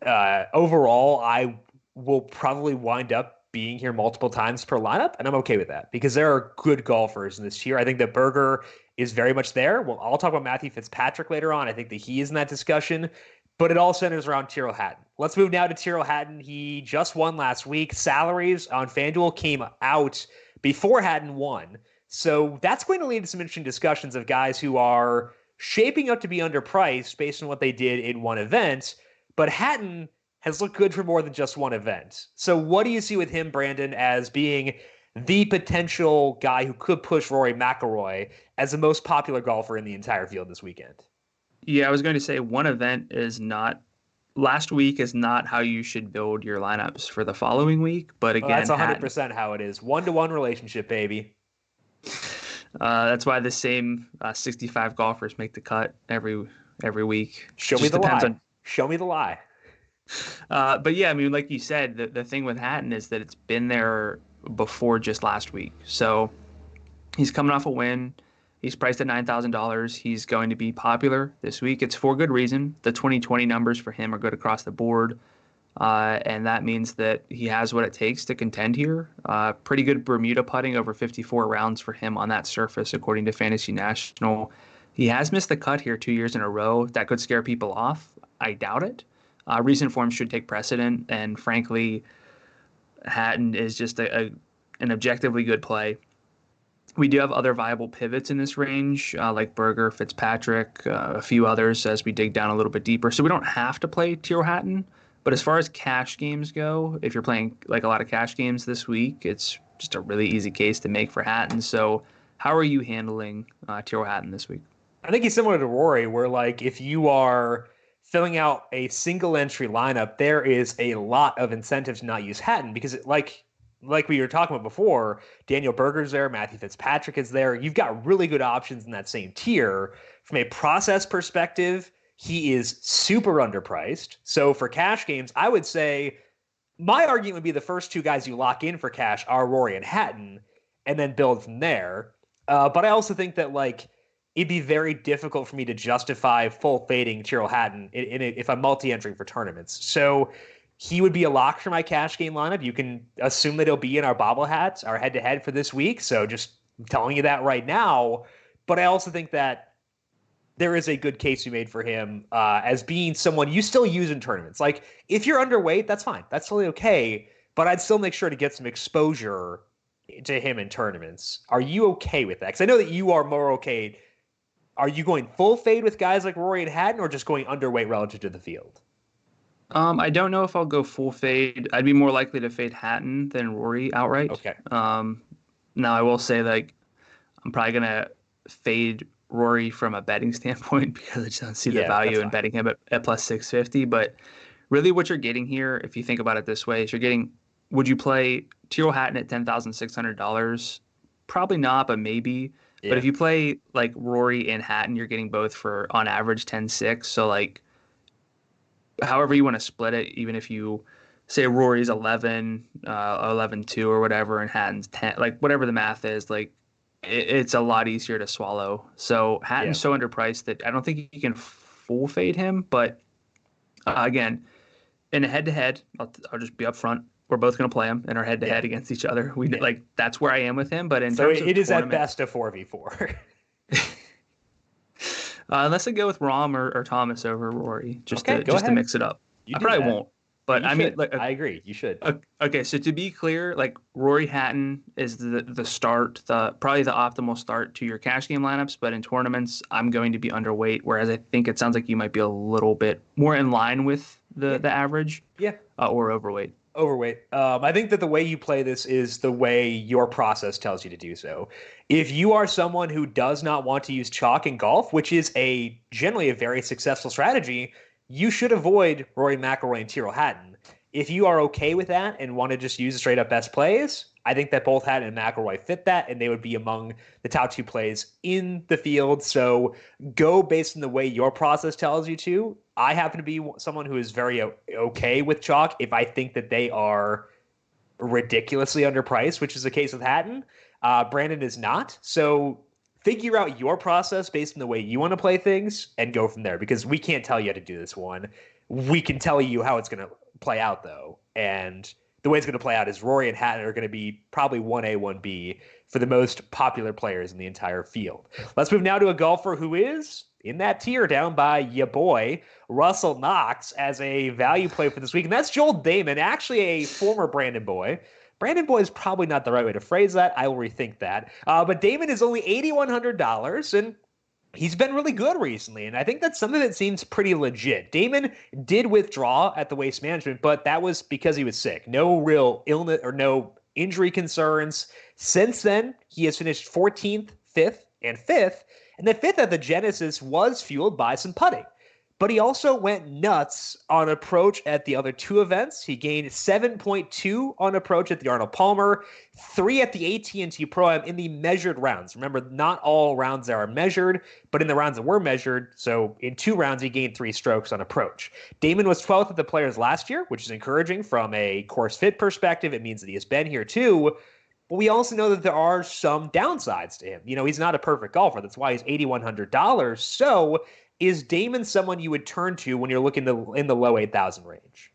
overall, I will probably wind up being here multiple times per lineup, and I'm okay with that because there are good golfers in this tier. I think that Berger is very much there. Well, I'll talk about Matthew Fitzpatrick later on. I think that he is in that discussion, but it all centers around Tyrrell Hatton. Let's move now to Tyrrell Hatton. He just won last week. Salaries on FanDuel came out before Hatton won. So that's going to lead to some interesting discussions of guys who are shaping up to be underpriced based on what they did in one event. But Hatton has looked good for more than just one event. So what do you see with him, Brandon, as being the potential guy who could push Rory McIlroy as the most popular golfer in the entire field this weekend.
Yeah, I was going to say one event is not last week is not how you should build your lineups for the following week. But
Well,
again,
that's 100% how it is. 1-to-1 relationship, baby.
That's why the same 65 golfers make the cut every week.
Show me the lie. Show me the lie.
But yeah, I mean, like you said, the thing with Hatton is that it's been there before just last week. So he's coming off a win. He's priced at $9,000. He's going to be popular this week. It's for good reason. The 2020 numbers for him are good across the board. And that means that he has what it takes to contend here. Pretty good Bermuda putting, over 54 rounds for him on that surface, according to Fantasy National. He has missed the cut here 2 years in a row. That could scare people off. I doubt it. Recent form should take precedent. And frankly, Hatton is just an objectively good play. We do have other viable pivots in this range, like Berger, Fitzpatrick, a few others as we dig down a little bit deeper. So we don't have to play Tyrrell Hatton. But as far as cash games go, if you're playing like a lot of cash games this week, it's just a really easy case to make for Hatton. So how are you handling Tyrrell Hatton this week?
I think he's similar to Rory, where like if you are filling out a single entry lineup, there is a lot of incentive to not use Hatton because like we were talking about before, Daniel Berger's there, Matthew Fitzpatrick is there. You've got really good options in that same tier. From a process perspective, he is super underpriced. So for cash games, I would say my argument would be the first two guys you lock in for cash are Rory and Hatton, and then build from there. But I also think that like it'd be very difficult for me to justify full fading Tyrrell Hatton if I'm multi-entering for tournaments. So he would be a lock for my cash game lineup. You can assume that he'll be in our bobble hats, our head-to-head for this week. So just telling you that right now. But I also think that there is a good case we made for him as being someone you still use in tournaments. Like, if you're underweight, that's fine. That's totally okay. But I'd still make sure to get some exposure to him in tournaments. Are you okay with that? Because I know that you are more okay. Are you going full fade with guys like Rory and Hatton or just going underweight relative to the field?
I don't know if I'll go full fade. I'd be more likely to fade Hatton than Rory outright.
Okay.
Now, I will say, like, I'm probably going to fade Rory from a betting standpoint because I just don't see the value in betting him at plus 650. But really what you're getting here, if you think about it this way, is would you play Tyrrell Hatton at $10,600? Probably not, but maybe. Yeah. But if you play like Rory and Hatton, you're getting both for on average 10.6. So like, however you want to split it, even if you say Rory's 11, 11.2 or whatever, and Hatton's 10, like whatever the math is, like it's a lot easier to swallow. So Hatton's so underpriced that I don't think you can full fade him. But again, in a head-to-head, I'll just be upfront. We're both going to play him in our head-to-head against each other. Like that's where I am with him. But in terms of
it is at best a 4v4.
Unless I go with Rahm or Thomas over Rory, just to mix it up. I probably won't. But I mean, like,
I agree. You should.
Okay, so to be clear, like Rory Hatton is the start, probably the optimal start to your cash game lineups. But in tournaments, I'm going to be underweight. Whereas I think it sounds like you might be a little bit more in line with the average.
Yeah.
Or overweight.
I think that the way you play this is the way your process tells you to do so. If you are someone who does not want to use chalk in golf, which is generally a very successful strategy, you should avoid Rory McIlroy and Tyrrell Hatton. If you are okay with that and want to just use straight up best plays, I think that both Hatton and McIlroy fit that, and they would be among the top two plays in the field. So go based on the way your process tells you to. I happen to be someone who is very okay with chalk if I think that they are ridiculously underpriced, which is the case with Hatton. Brandon is not. So figure out your process based on the way you want to play things and go from there, because we can't tell you how to do this one. We can tell you how it's going to play out, though. And the way it's going to play out is Rory and Hatton are going to be probably 1A, 1B for the most popular players in the entire field. Let's move now to a golfer who is in that tier down by ya boy, Russell Knox, as a value play for this week. And that's Joel Damon, actually a former Brandon boy. Brandon boy is probably not the right way to phrase that. I will rethink that. But Damon is only $8,100, and he's been really good recently, and I think that's something that seems pretty legit. Damon did withdraw at the Waste Management, but that was because he was sick. No real illness or no injury concerns. Since then, he has finished 14th, 5th, and 5th. And the 5th at the Genesis was fueled by some putting. But he also went nuts on approach at the other two events. He gained 7.2 on approach at the Arnold Palmer, 3 at the AT&T Pro-Am in the measured rounds. Remember, not all rounds there are measured, but in the rounds that were measured, so in 2 rounds, he gained 3 strokes on approach. Damon was 12th at the Players last year, which is encouraging from a course fit perspective. It means that he has been here too. But we also know that there are some downsides to him. He's not a perfect golfer. That's why he's $8,100. So is Damon someone you would turn to when you're looking in the low 8,000 range?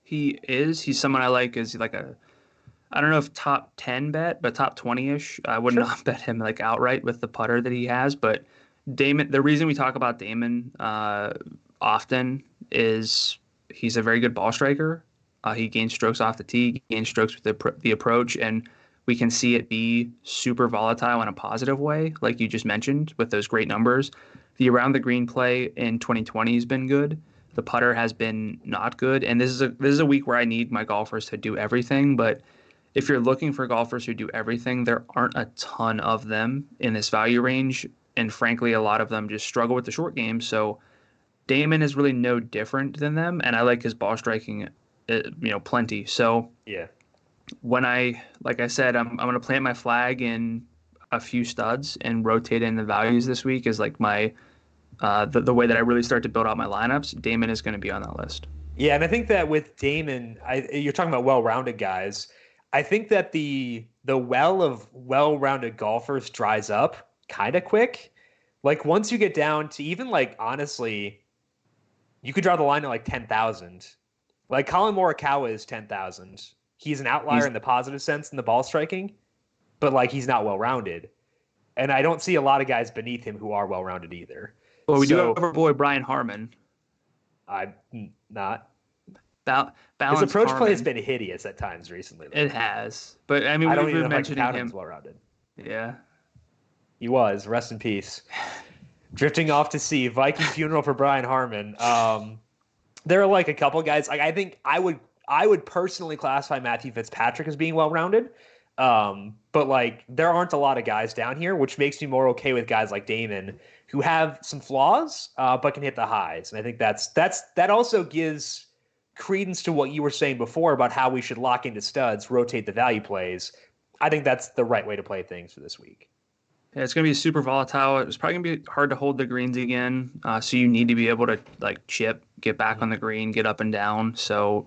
He is. He's someone I like as like I don't know if top 10 bet, but top 20-ish. I would not bet him like outright with the putter that he has. But Damon, the reason we talk about Damon often is he's a very good ball striker. He gains strokes off the tee, gains strokes with the approach, and we can see it be super volatile in a positive way, like you just mentioned, with those great numbers. The around the green play in 2020 has been good. The putter has been not good, and this is a week where I need my golfers to do everything. But if you're looking for golfers who do everything, there aren't a ton of them in this value range, and frankly, a lot of them just struggle with the short game. So Damon is really no different than them, and I like his ball striking, plenty. So
yeah,
like I said, I'm going to plant my flag in a few studs and rotate in the values this week is like my the way that I really start to build out my lineups. Damon is going to be on that list.
Yeah, and I think that with Damon, you're talking about well-rounded guys. I think that the well of well-rounded golfers dries up kind of quick. Like once you get down to even like honestly, you could draw the line at like 10,000. Like Colin Morikawa is 10,000. He's an outlier in the positive sense in the ball striking, but like he's not well-rounded. And I don't see a lot of guys beneath him who are well-rounded either.
Well, we do have our boy Brian Harmon.
I'm not.
His
approach play has been hideous at times recently.
Though. It has. But I mean,
I don't
we've
even
been mentioning him.
Well-rounded.
Yeah.
He was. Rest in peace. Drifting off to sea. Viking funeral for Brian Harmon. There are like a couple guys. Like I think I would personally classify Matthew Fitzpatrick as being well-rounded. But like there aren't a lot of guys down here, which makes me more okay with guys like Damon who have some flaws, but can hit the highs. And I think that also gives credence to what you were saying before about how we should lock into studs, rotate the value plays. I think that's the right way to play things for this week.
Yeah, it's going to be super volatile. It's probably going to be hard to hold the greens again. So you need to be able to like chip, get back on the green, get up and down. So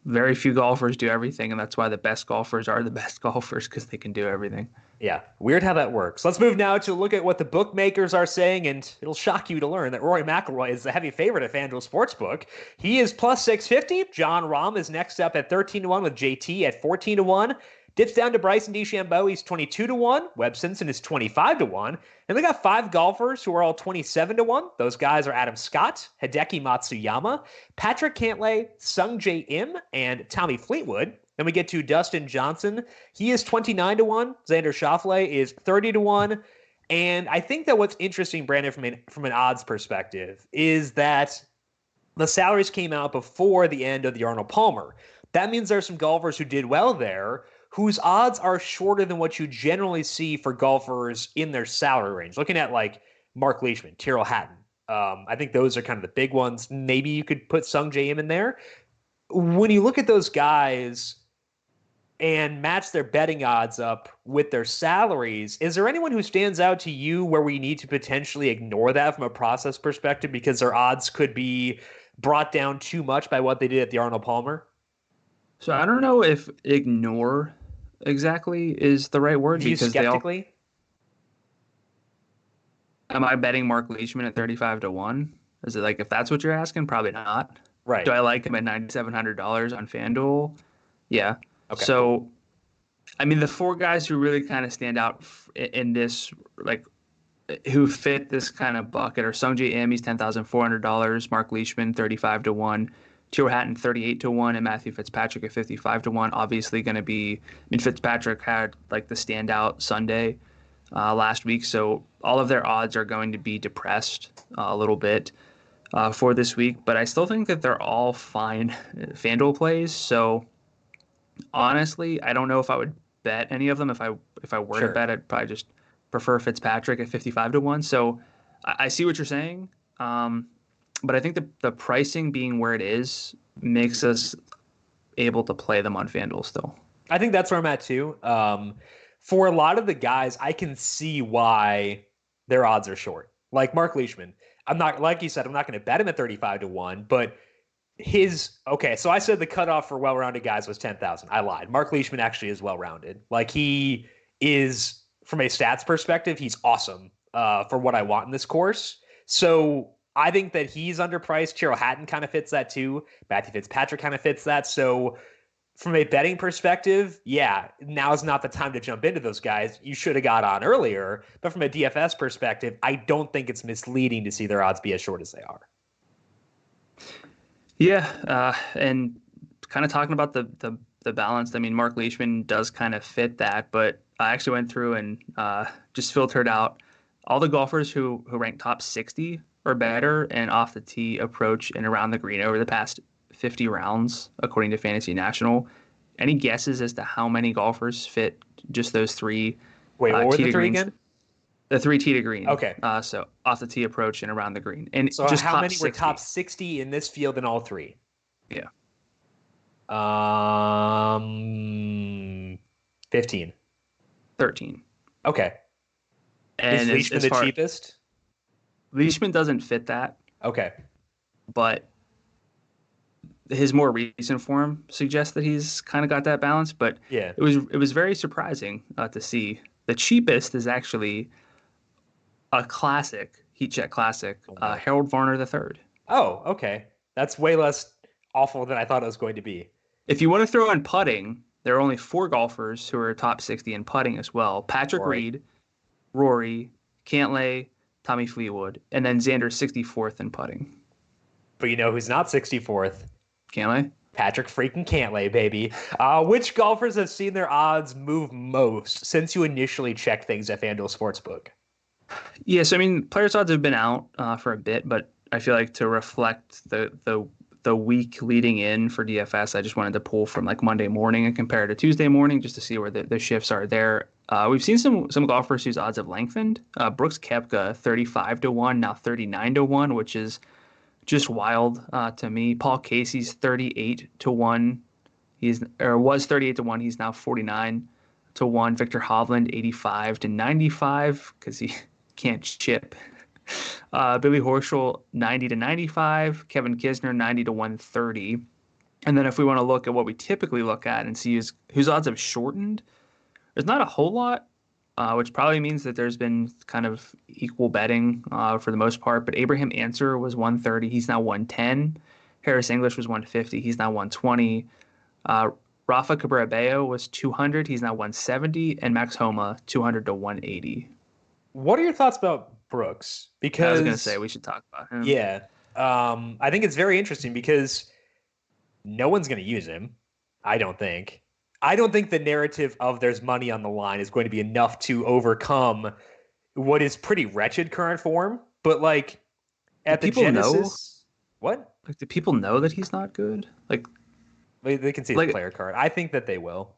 very few golfers do everything, and that's why the best golfers are the best golfers, because they can do everything.
Yeah, weird how that works. Let's move now to look at what the bookmakers are saying, and it'll shock you to learn that Rory McIlroy is the heavy favorite at FanDuel Sportsbook. He is plus 650. John Rahm is next up at 13-1 with JT at 14-1. Dips down to Bryson DeChambeau. He's 22-1. Webb Simpson is 25-1. And we got 5 golfers who are all 27-1. Those guys are Adam Scott, Hideki Matsuyama, Patrick Cantlay, Sung Jae Im, and Tommy Fleetwood. Then we get to Dustin Johnson. He is 29-1. Xander Schauffele is 30-1. And I think that what's interesting, Brandon, from an odds perspective, is that the salaries came out before the end of the Arnold Palmer. That means there's some golfers who did well there, whose odds are shorter than what you generally see for golfers in their salary range. Looking at like Mark Leishman, Tyrrell Hatton. I think those are kind of the big ones. Maybe you could put Sung Jae Im in there. When you look at those guys and match their betting odds up with their salaries, is there anyone who stands out to you where we need to potentially ignore that from a process perspective because their odds could be brought down too much by what they did at the Arnold Palmer?
So I don't know if ignore exactly is the right word.
View skeptically?
Am I betting Mark Leishman at 35-1? Is it like, if that's what you're asking? Probably not.
Right.
Do I like him at $9,700 on FanDuel? Yeah.
Okay.
So, I mean, the 4 guys who really kind of stand out in this, like, who fit this kind of bucket are Sung Jae Im, he's $10,400, Mark Leishman, 35-1. Tyrrell Hatton 38-1 and Matthew Fitzpatrick at 55-1. Obviously going to be, I mean, Fitzpatrick had like the standout Sunday last week, so all of their odds are going to be depressed a little bit for this week. But I still think that they're all fine FanDuel plays. So Honestly, I don't know if I would bet any of them. If I were to
Sure.
bet, I'd probably just prefer Fitzpatrick at 55-1. So I see what you're saying. Um, but I think the pricing being where it is makes us able to play them on FanDuel still.
I think that's where I'm at too. For a lot of the guys, I can see why their odds are short. Like Mark Leishman. I'm not, like you said, I'm not going to bet him at 35-1, but okay, so I said the cutoff for well-rounded guys was 10,000. I lied. Mark Leishman actually is well-rounded. Like he is, from a stats perspective, he's awesome for what I want in this course. So I think that he's underpriced. Tyrrell Hatton kind of fits that too. Matthew Fitzpatrick kind of fits that. So from a betting perspective, yeah, now is not the time to jump into those guys. You should have got on earlier. But from a DFS perspective, I don't think it's misleading to see their odds be as short as they are.
Yeah, and kind of talking about the balance. I mean, Mark Leishman does kind of fit that, but I actually went through and just filtered out all the golfers who rank top 60 or better and off the tee approach and around the green over the past 50 rounds, according to Fantasy National. Any guesses as to how many golfers fit just those three?
Wait, what were
tee
the
to
three
greens?
again?
The 3 tee to green.
Okay.
So off the tee approach and around the green. And
So
just
how
top
many were
60.
top 60 in this field in all three?
Yeah.
15.
13.
Okay. Is
And
Leishman the cheapest?
Leishman doesn't fit that,
Okay.
but his more recent form suggests that he's kind of got that balance. But
Yeah.
it was very surprising to see the cheapest is actually a classic heat check classic, Harold Varner III.
Oh, okay. That's way less awful than I thought it was going to be.
If you want to throw in putting, there are only 4 golfers who are top 60 in putting as well: Patrick Reed, Rory, Cantlay, Tommy Fleetwood, and then Xander 64th in putting.
But you know who's not 64th?
Cantlay?
Patrick freaking Cantlay, baby. Which golfers have seen their odds move most since you initially checked things at FanDuel Sportsbook?
Yes, I mean, players' odds have been out for a bit, but I feel like to reflect the week leading in for DFS, I just wanted to pull from like Monday morning and compare it to Tuesday morning just to see where the shifts are there. We've seen some golfers whose odds have lengthened. Brooks Koepka 35-1, now 39-1, which is just wild to me. Paul Casey's 38-1. Was 38-1. He's now 49-1. Victor Hovland 85-95 because he can't chip. Billy Horschel 90-95. Kevin Kisner 90-130. And then if we want to look at what we typically look at and see whose odds have shortened, there's not a whole lot, which probably means that there's been kind of equal betting for the most part. But Abraham Answer was 130. He's now 110. Harris English was 150. He's now 120. Rafa Cabrera-Bello was 200. He's now 170. And Max Homa 200-180.
What are your thoughts about Brooks? Because
I was going to say we should talk about him.
Yeah. I think it's very interesting because no one's going to use him. I don't think the narrative of there's money on the line is going to be enough to overcome what is pretty wretched current form. But like at the Genesis, what?
Like, do people know that he's not good? Like,
they can see his player card. I think that they will.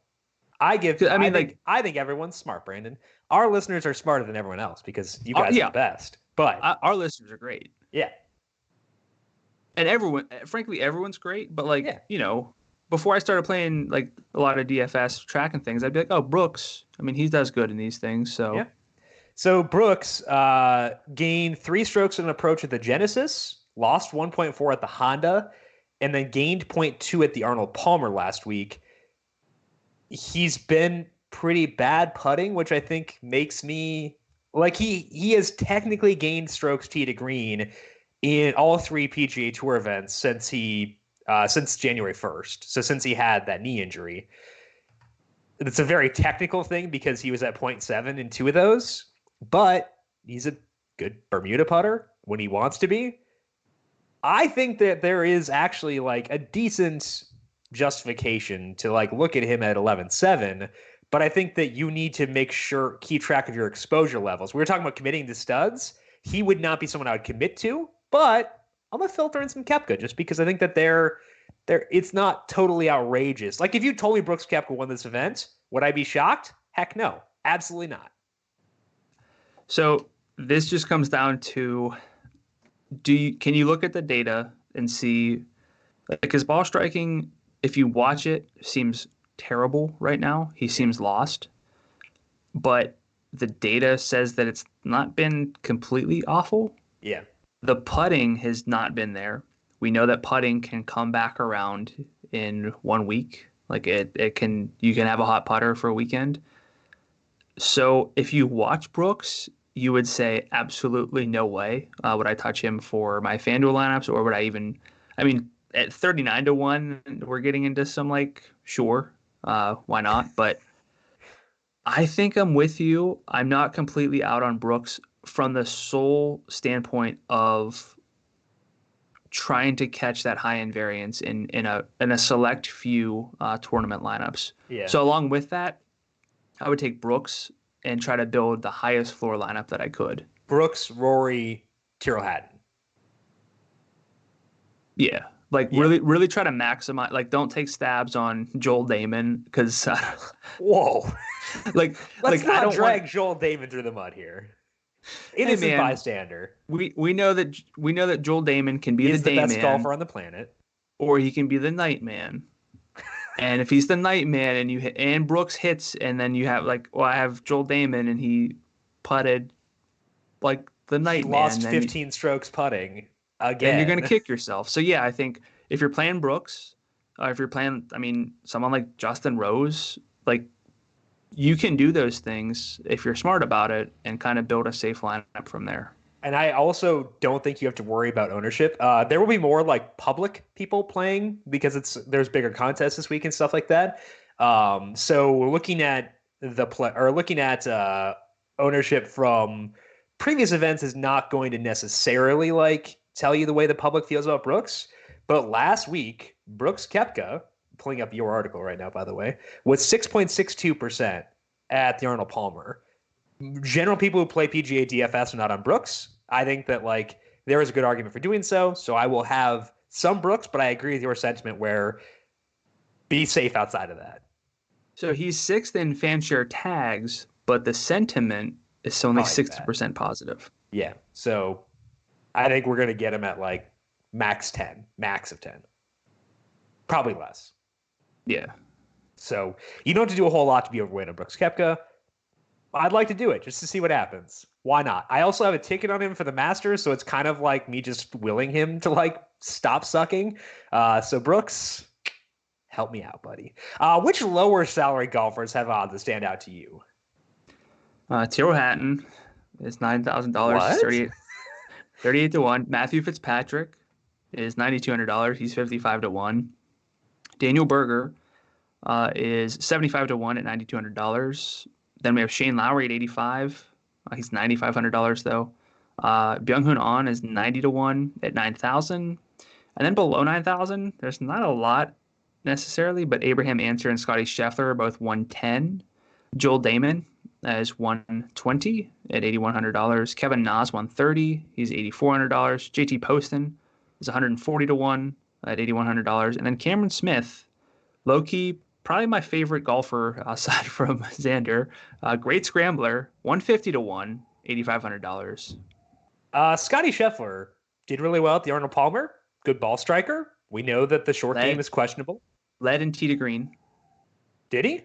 I think everyone's smart, Brandon. Our listeners are smarter than everyone else because you guys are the best. But
our listeners are great.
Yeah.
And everyone's great. But before I started playing like a lot of DFS tracking things, I'd be like, oh, Brooks. I mean, he does good in these things. So
yeah. So Brooks gained 3 strokes in an approach at the Genesis, lost 1.4 at the Honda, and then gained 0.2 at the Arnold Palmer last week. He's been pretty bad putting, which I think makes me like he has technically gained strokes tee to green in all 3 PGA Tour events since January 1st. So since he had that knee injury. It's a very technical thing because he was at 0.7 in 2 of those, but he's a good Bermuda putter when he wants to be. I think that there is actually like a decent justification to like look at him at 11.7, but I think that you need to keep track of your exposure levels. We were talking about committing to studs. He would not be someone I would commit to, but I'm going to filter in some Koepka just because I think that they're It's not totally outrageous. Like if you told me Brooks Koepka won this event, would I be shocked? Heck no, absolutely not.
So this just comes down to can you look at the data and see, like, his ball striking, if you watch it, seems terrible right now. He seems lost. But the data says that it's not been completely awful.
Yeah.
The putting has not been there. We know that putting can come back around in 1 week. Like you can have a hot putter for a weekend. So if you watch Brooks, you would say absolutely no way would I touch him for my FanDuel lineups, or would I even, I mean, at 39-1, we're getting into some sure, why not? But I think I'm with you. I'm not completely out on Brooks from the sole standpoint of trying to catch that high end variance in a select few tournament lineups.
Yeah.
So along with that, I would take Brooks and try to build the highest floor lineup that I could.
Brooks, Rory, Tyrrell Hatton.
Yeah. Really try to maximize. Don't take stabs on Joel Damon because
whoa.
Let's
not drag Joel Damon through the mud here. Innocent bystander.
We know that Joel Damon can be the
best golfer on the planet,
or he can be the night man. And if he's the night man and Brooks hits, and then you have I have Joel Damon and he putted like the night man.
He lost 15 strokes putting again.
And you're gonna kick yourself. So yeah, I think if you're playing Brooks, if you're playing, someone like Justin Rose, you can do those things if you're smart about it and kind of build a safe lineup from there.
And I also don't think you have to worry about ownership. There will be more public people playing because there's bigger contests this week and stuff like that. So we're looking at ownership from previous events is not going to necessarily tell you the way the public feels about Brooks. But last week, Brooks Koepka, pulling up your article right now, by the way, was 6.62% at the Arnold Palmer. General people who play PGA DFS are not on Brooks. I think that there is a good argument for doing so. So I will have some Brooks, but I agree with your sentiment where be safe outside of that.
So he's sixth in fanshare tags, but the sentiment is only 60% positive.
Yeah. So I think we're going to get him at max of 10. Probably less.
Yeah.
So you don't have to do a whole lot to be overweight on Brooks Koepka. I'd like to do it just to see what happens. Why not? I also have a ticket on him for the Masters, so it's kind of like me just willing him to stop sucking. So Brooks, help me out, buddy. Which lower salary golfers have odds that stand out to you?
Tyrrell Hatton is $9,000, 38-1. Matthew Fitzpatrick is $9,200. He's 55-1. Daniel Berger is 75-1 at $9,200. Then we have Shane Lowry at 85. He's $9,500 though. Byung-Hun An is 90-1 at 9,000. And then below 9,000, there's not a lot necessarily, but Abraham Answer and Scotty Scheffler are both 110. Joel Damon is 120 at $8,100. Kevin Na 130. He's $8,400. JT Poston is 140-1 at $8,100. And then Cameron Smith, low-key, probably my favorite golfer aside from Xander. Great scrambler, 150-1, $8,500.
Scotty Scheffler did really well at the Arnold Palmer. Good ball striker. We know that the short game is questionable.
Led in tee to green.
Did he?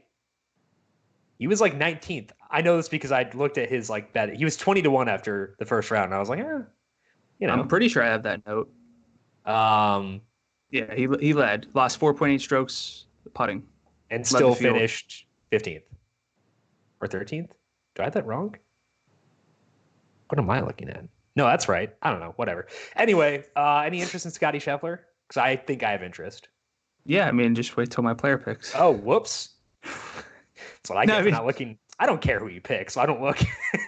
He was 19th. I know this because I looked at his bet. He was 20-1 after the first round. I was like,
I'm pretty sure I have that note. Yeah, he led. Lost 4.8 strokes putting.
And still finished 15th or 13th. Do I have that wrong? What am I looking at? No, that's right. I don't know. Whatever. Anyway, any interest in Scotty Scheffler? Because I think I have interest.
Yeah, just wait till my player picks.
Oh, whoops. That's what I get for not looking. I don't care who you pick, so I don't look. I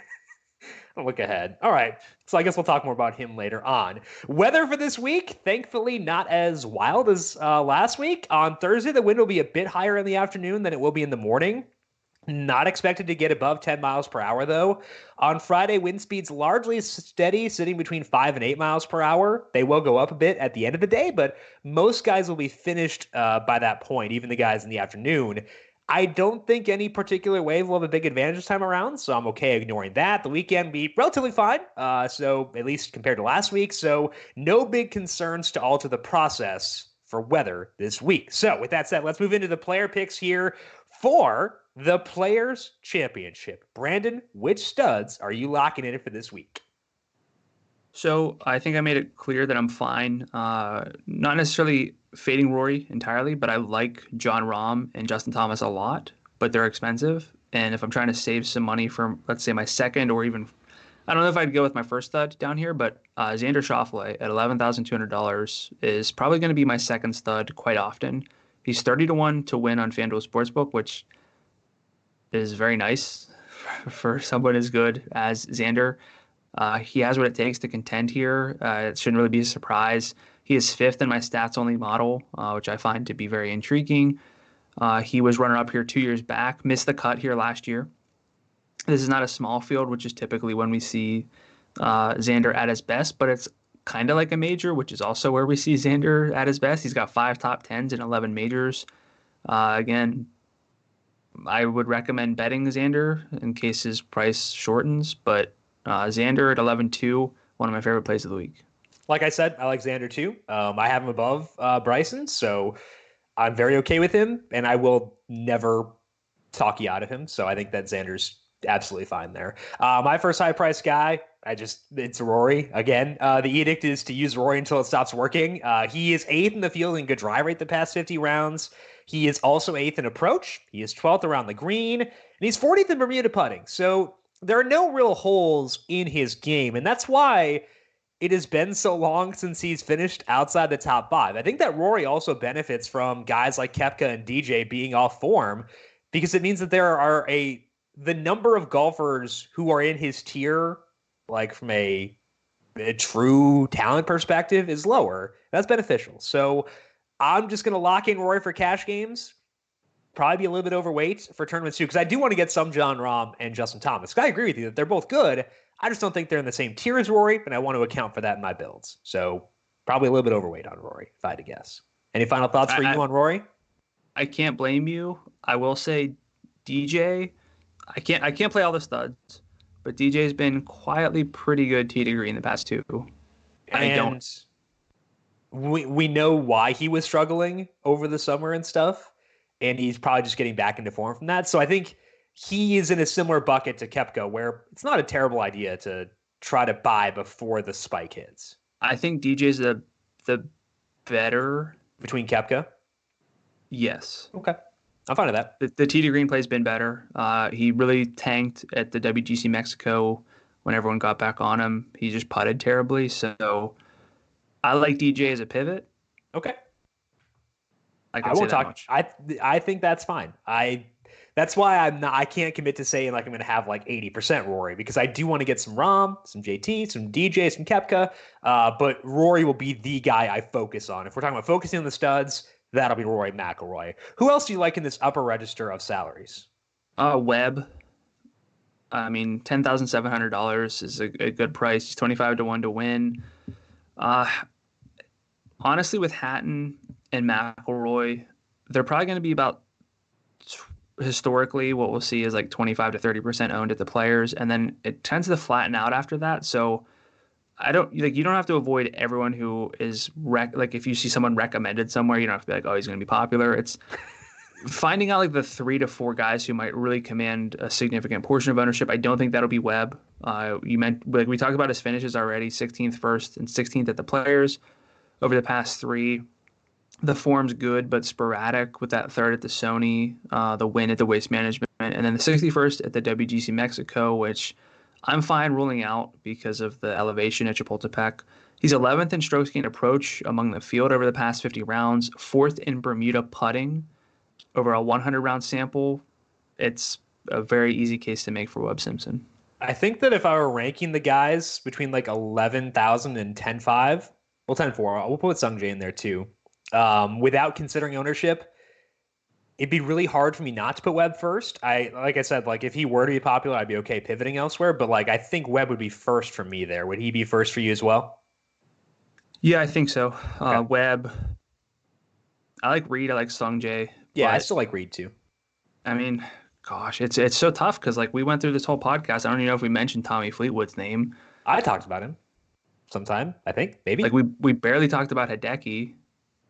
don't look ahead. All right. So I guess we'll talk more about him later on. Weather for this week, thankfully not as wild as last week. On Thursday, the wind will be a bit higher in the afternoon than it will be in the morning. Not expected to get above 10 miles per hour, though. On Friday, wind speeds largely steady, sitting between 5 and 8 miles per hour. They will go up a bit at the end of the day, but most guys will be finished by that point, even the guys in the afternoon. I don't think any particular wave will have a big advantage this time around, so I'm okay ignoring that. The weekend will be relatively fine, so at least compared to last week. So no big concerns to alter the process for weather this week. So with that said, let's move into the player picks here for the Players' Championship. Brandon, which studs are you locking in for this week?
So I think I made it clear that I'm fine. Not necessarily fading Rory entirely, but I like John Rahm and Justin Thomas a lot, but they're expensive. And if I'm trying to save some money from, let's say, my second or even, I don't know if I'd go with my first stud down here, but Xander Schauffele at $11,200 is probably going to be my second stud quite often. He's 30-1 to win on FanDuel Sportsbook, which is very nice for someone as good as Xander. He has what it takes to contend here. It shouldn't really be a surprise. He is fifth in my stats-only model, which I find to be very intriguing. He was runner-up here 2 years back, missed the cut here last year. This is not a small field, which is typically when we see Xander at his best, but it's kind of like a major, which is also where we see Xander at his best. He's got 5 top 10s in 11 majors. Again, I would recommend betting Xander in case his price shortens, but Xander at 11-2, one of my favorite plays of the week.
Like I said, I like Xander too. I have him above Bryson, so I'm very okay with him, and I will never talk you out of him. So I think that Xander's absolutely fine there. My first high price guy, it's Rory. Again, the edict is to use Rory until it stops working. He is 8th in the field in good drive rate the past 50 rounds. He is also 8th in approach. He is 12th around the green, and he's 40th in Bermuda putting. So there are no real holes in his game, and that's why it has been so long since he's finished outside the top 5. I think that Rory also benefits from guys like Koepka and DJ being off form, because it means that there are the number of golfers who are in his tier, like from a true talent perspective, is lower. That's beneficial. So I'm just going to lock in Rory for cash games. Probably be a little bit overweight for tournaments too, because I do want to get some John Rahm and Justin Thomas. I agree with you that they're both good. I just don't think they're in the same tier as Rory, and I want to account for that in my builds. So probably a little bit overweight on Rory, if I had to guess. Any final thoughts for you on Rory?
I can't blame you. I will say DJ, I can't play all the studs, but DJ's been quietly pretty good tee to green the past 2.
And we know why he was struggling over the summer and stuff, and he's probably just getting back into form from that. So I think he is in a similar bucket to Koepka, where it's not a terrible idea to try to buy before the spike hits.
I think DJ's the better
between Koepka.
Yes.
Okay. I'm fine with that.
The tee to green play's been better. He really tanked at the WGC Mexico when everyone got back on him. He just putted terribly. So I like DJ as a pivot.
Okay.
I won't talk much.
I think that's fine. That's why I can't commit to saying like I'm going to have like 80% Rory, because I do want to get some Rahm, some JT, some DJ, some Koepka. But Rory will be the guy I focus on. If we're talking about focusing on the studs, that'll be Rory McIlroy. Who else do you like in this upper register of salaries?
Webb. I mean, $10,700 is a good price. He's 25-1 to win. Honestly, with Hatton and McIlroy, they're probably going to be about, historically, what we'll see is like 25 to 30% owned at the Players, and then it tends to flatten out after that. So you don't have to avoid everyone who is like if you see someone recommended somewhere, you don't have to be like, oh, he's going to be popular. It's finding out like the 3 to 4 guys who might really command a significant portion of ownership. I don't think that'll be Webb. We talked about his finishes already, 16th first and 16th at the Players over the past 3. The form's good, but sporadic with that 3rd at the Sony, the win at the Waste Management, and then the 61st at the WGC Mexico, which I'm fine ruling out because of the elevation at Chapultepec. He's 11th in strokes gained approach among the field over the past 50 rounds, 4th in Bermuda putting over a 100-round sample. It's a very easy case to make for Webb Simpson.
I think that if I were ranking the guys between like 11,000 and 10.5, well, 10.4, we'll put Sungjae in there too. Without considering ownership, It'd be really hard for me not to put Webb first. Like I said, like if he were to be popular, I'd be okay pivoting elsewhere. But like I think Webb would be first for me there. Would he be first for you as well?
Yeah, I think so.
Okay.
Webb. I like Reed. I like Sung Jae.
Yeah, I
But
still like Reed too.
I mean, gosh, it's so tough because like we went through this whole podcast. I don't even know if we mentioned Tommy Fleetwood's name.
I talked about him sometime, I think, maybe.
Like we barely talked about Hideki.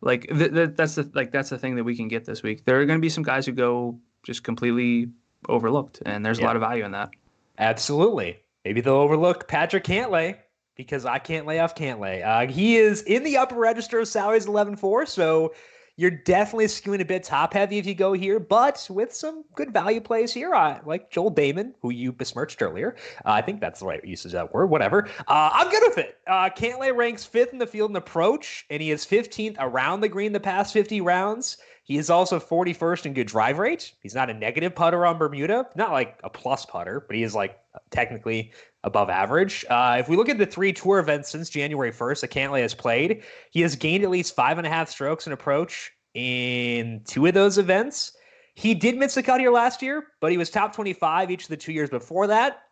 Like that's the thing that we can get this week. There are going to be some guys who go just completely overlooked, and there's a lot of value in that.
Absolutely. Maybe they'll overlook Patrick Cantlay because I can't lay off Cantlay. He is in the upper register of salaries 11-4, so you're definitely skewing a bit top heavy if you go here, but with some good value plays here, like Joel Damon, who you besmirched earlier. I think that's the right usage of that word, whatever. I'm good with it. Cantlay ranks 5th in the field in approach, and he is 15th around the green the past 50 rounds. He is also 41st in good drive rate. He's not a negative putter on Bermuda, not like a plus putter, but he is like technically above average. If we look at the 3 tour events since January 1st that Cantlay has played, he has gained at least 5.5 strokes in approach in 2 of those events. He did miss the cut here last year, but he was top 25 each of the 2 years before that.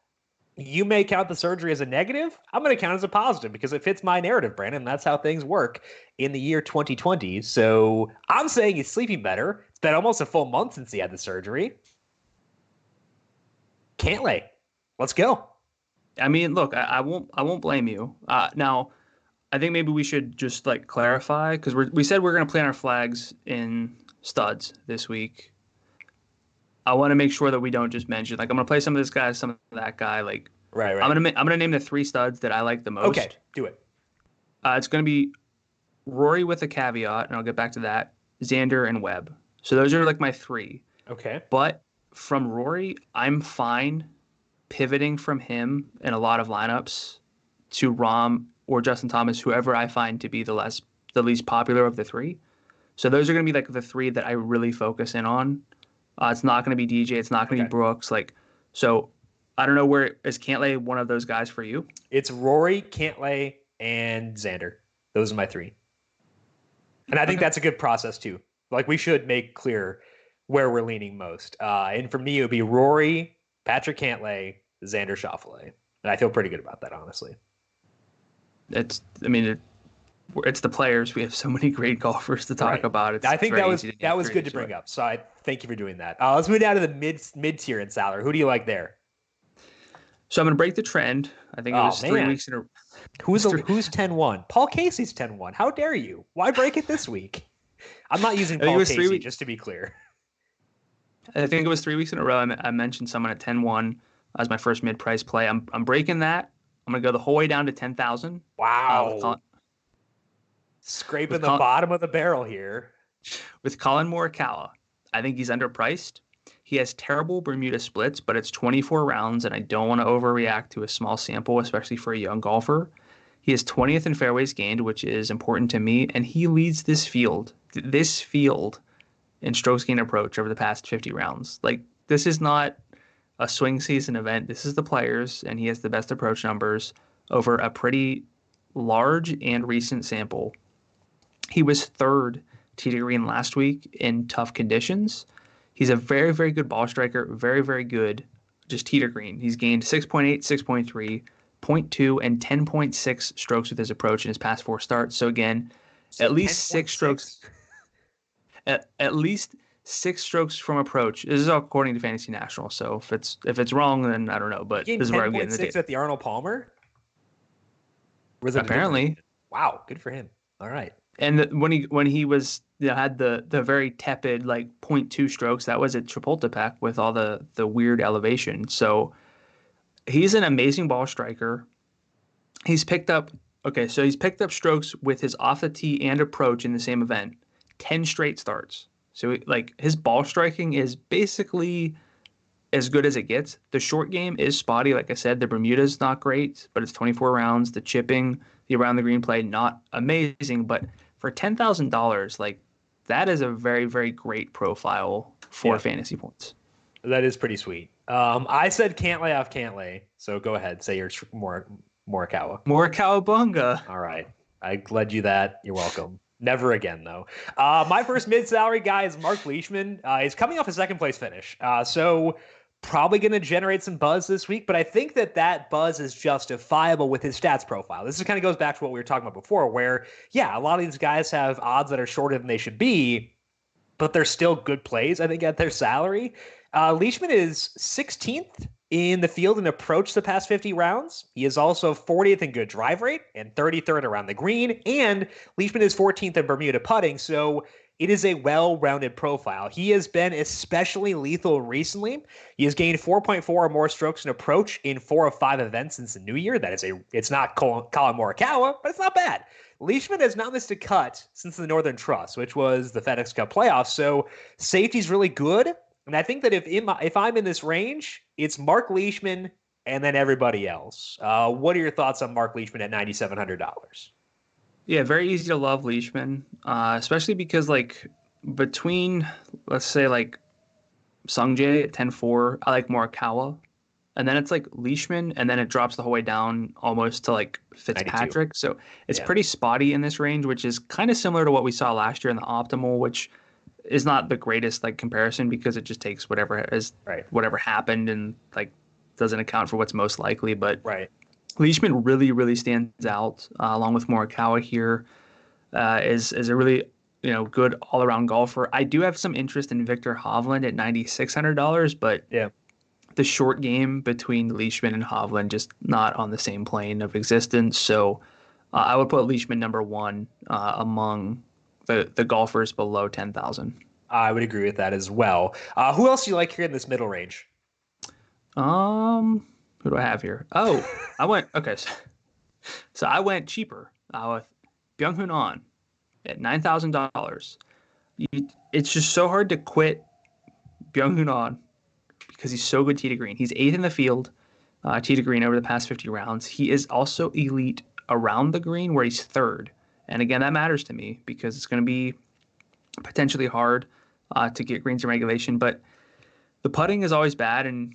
You may count the surgery as a negative. I'm going to count it as a positive because it fits my narrative, Brandon. That's how things work in the year 2020. So I'm saying he's sleeping better. It's been almost a full month since he had the surgery. Cantlay, let's go.
I mean, look, I won't blame you. Now, I think maybe we should just like clarify because we said we're going to plant our flags in studs this week. I want to make sure that we don't just mention like I'm going to play some of this guy, some of that guy. Like,
right.
I'm gonna name the 3 studs that I like the most.
Okay, do it.
It's going to be Rory with a caveat, and I'll get back to that. Xander and Webb. So those are like my 3.
Okay.
But from Rory, I'm fine pivoting from him in a lot of lineups to Rahm or Justin Thomas, whoever I find to be the least popular of the 3. So those are going to be like the 3 that I really focus in on. It's not going to be DJ. It's not going to be Brooks. Like, so I don't know where is Cantlay one of those guys for you?
It's Rory, Cantlay, and Xander. Those are my 3. And I think that's a good process too. Like we should make clear where we're leaning most. And for me, it would be Rory, Patrick Cantlay, Xander Schauffele. And I feel pretty good about that, honestly.
It's the players. We have so many great golfers to talk about.
I think that was good to bring up. So I thank you for doing that. Let's move down to the mid tier in salary. Who do you like there?
So I'm going to break the trend. I think it was 3 weeks in a row.
Who's 10-1? Paul Casey's 10-1. How dare you? Why break it this week? I'm not using Paul Casey, just to be clear.
I think it was 3 weeks in a row. I mentioned someone at 10-1 as my first mid-price play. I'm breaking that. I'm going to go the whole way down to 10,000.
Wow. Scraping the bottom of the barrel here.
With Colin Morikawa, I think he's underpriced. He has terrible Bermuda splits, but it's 24 rounds, and I don't want to overreact to a small sample, especially for a young golfer. He is 20th in fairways gained, which is important to me, and he leads this field in strokes gained approach over the past 50 rounds. Like, this is not a swing season event. This is the players, and he has the best approach numbers over a pretty large and recent sample. He was 3rd tee to green last week in tough conditions. He's a very, very good ball striker, very, very good just tee to green. He's gained 6.8, 6.3, 0.2, and 10.6 strokes with his approach in his past 4 starts. So again, at least 6 strokes. At least 6 strokes from approach. This is all according to Fantasy National. So if it's wrong, then I don't know. But this is where I'm getting the data.
At the Arnold Palmer.
Apparently.
Wow, good for him. All right.
And when he was had the very tepid like 0.2 strokes, that was at Chapultepec with all the weird elevation. So he's an amazing ball striker. He's picked up strokes with his off the tee and approach in the same event, 10 straight starts. So like his ball striking is basically as good as it gets. The short game is spotty, like I said. The Bermuda's not great, but it's 24 rounds. The chipping, the around the green play, not amazing, but for $10,000, like that is a very, very great profile for fantasy points.
That is pretty sweet. I said Cantlay off Cantlay, so go ahead, say your Morikawa.
Morikawa bunga.
All right, I led you that. You're welcome. Never again, though. My first mid-salary guy is Mark Leishman. He's coming off a second-place finish, so probably going to generate some buzz this week. But I think that buzz is justifiable with his stats profile. This kind of goes back to what we were talking about before, where, yeah, a lot of these guys have odds that are shorter than they should be, but they're still good plays, I think, at their salary. Leishman is 16th in the field in approach the past 50 rounds. He is also 40th in good drive rate and 33rd around the green. And Leishman is 14th in Bermuda putting. So it is a well-rounded profile. He has been especially lethal recently. He has gained 4.4 or more strokes in approach in 4 of 5 events since the new year. It's not Colin Morikawa, but it's not bad. Leishman has not missed a cut since the Northern Trust, which was the FedEx Cup playoffs. So safety's really good. And I think that if I'm in this range, it's Mark Leishman and then everybody else. What are your thoughts on Mark Leishman at $9,700?
Yeah, very easy to love Leishman, especially because between, let's say, Sungjae at 10-4, I like Morikawa. And then it's Leishman, and then it drops the whole way down almost to Fitzpatrick. 92. So it's pretty spotty in this range, which is kind of similar to what we saw last year in the optimal, which is not the greatest comparison because it just takes whatever happened and doesn't account for what's most likely. But Leishman really, really stands out along with Morikawa here is a really good all around golfer. I do have some interest in Victor Hovland at $9,600, but the short game between Leishman and Hovland just not on the same plane of existence. So I would put Leishman number one among the golfers below 10,000.
I would agree with that as well. Who else do you like here in this middle range?
Who do I have here? Oh, I went So I went cheaper with Byung-Hun An at $9,000. It's just so hard to quit Byung-Hun An because he's so good tee to green. He's 8th in the field, tee to green over the past 50 rounds. He is also elite around the green where he's 3rd. And again, that matters to me because it's going to be potentially hard to get greens in regulation. But the putting is always bad in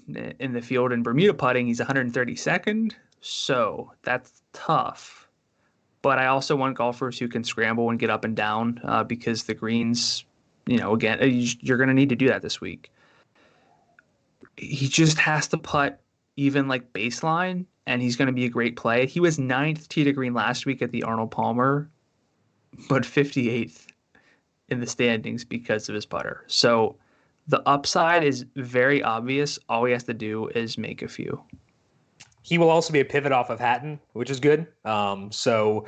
the field. In Bermuda putting, he's 132nd. So that's tough. But I also want golfers who can scramble and get up and down because the greens, again, you're going to need to do that this week. He just has to putt even baseline, and he's going to be a great play. He was 9th tee to green last week at the Arnold Palmer, but 58th in the standings because of his putter. So the upside is very obvious. All he has to do is make a few.
He will also be a pivot off of Hatton, which is good. So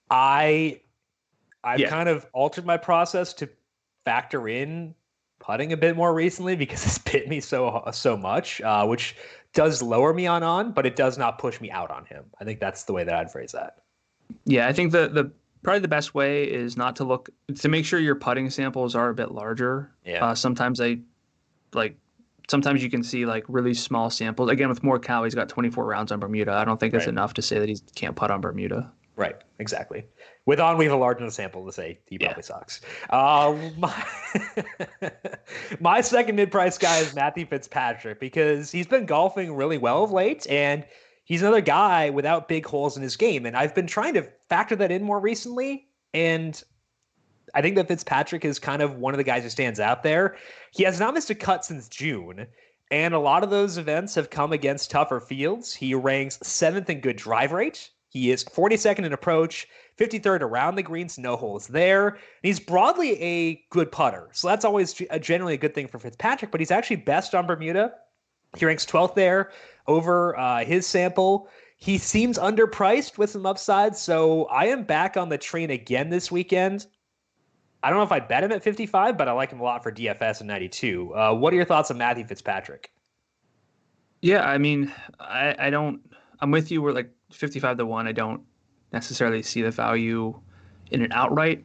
I've kind of altered my process to factor in putting a bit more recently because it's bit me so much, which does lower me on, but it does not push me out on him. I think that's the way that I'd phrase that.
Yeah, I think the probably the best way is not to make sure your putting samples are a bit larger.
Yeah.
Sometimes sometimes you can see really small samples. Again, with Morikawa, he's got 24 rounds on Bermuda. I don't think it's enough to say that he can't putt on Bermuda.
Right, exactly. With On, we have a large enough sample to say he probably sucks. My second mid-price guy is Matthew Fitzpatrick because he's been golfing really well of late, and he's another guy without big holes in his game. And I've been trying to factor that in more recently, and I think that Fitzpatrick is kind of one of the guys who stands out there. He has not missed a cut since June, and a lot of those events have come against tougher fields. He ranks 7th in good drive rate. He is 42nd in approach, 53rd around the greens, no holes there. And he's broadly a good putter. So that's always generally a good thing for Fitzpatrick, but he's actually best on Bermuda. He ranks 12th there over his sample. He seems underpriced with some upside, so I am back on the train again this weekend. I don't know if I'd bet him at 55, but I like him a lot for DFS at 92. What are your thoughts on Matthew Fitzpatrick?
Yeah, I mean, I'm with you. We're 55-1. I don't necessarily see the value in it outright.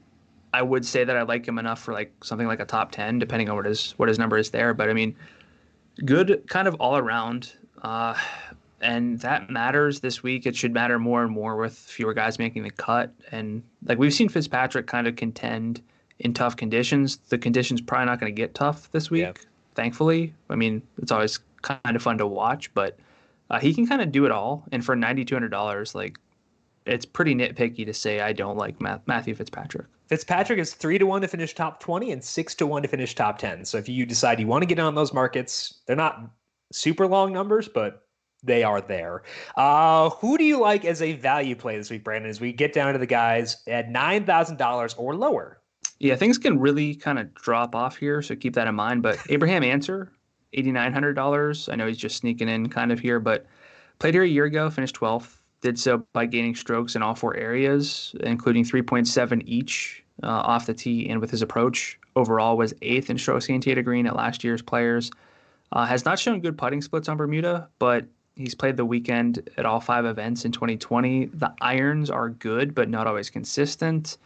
I would say that I like him enough for something like a top 10, depending on what his number is there. But I mean, good kind of all around. And that matters this week. It should matter more and more with fewer guys making the cut. And we've seen Fitzpatrick kind of contend in tough conditions. The conditions probably not going to get tough this week, thankfully. I mean, it's always kind of fun to watch, but he can kind of do it all. And for $9,200, it's pretty nitpicky to say I don't like Matthew Fitzpatrick.
Fitzpatrick is 3-1 to finish top 20 and 6-1 to finish top 10. So if you decide you want to get on those markets, they're not super long numbers, but they are there. Who do you like as a value play this week, Brandon, as we get down to the guys at $9,000 or lower?
Yeah, things can really kind of drop off here, so keep that in mind. But Abraham Answer, $8,900. I know he's just sneaking in kind of here, but played here a year ago, finished 12th. Did so by gaining strokes in all 4 areas, including 3.7 each off the tee and with his approach. Overall was 8th in strokes gained tee to green at last year's Players. Has not shown good putting splits on Bermuda, but he's played the weekend at all 5 events in 2020. The irons are good, but not always consistent.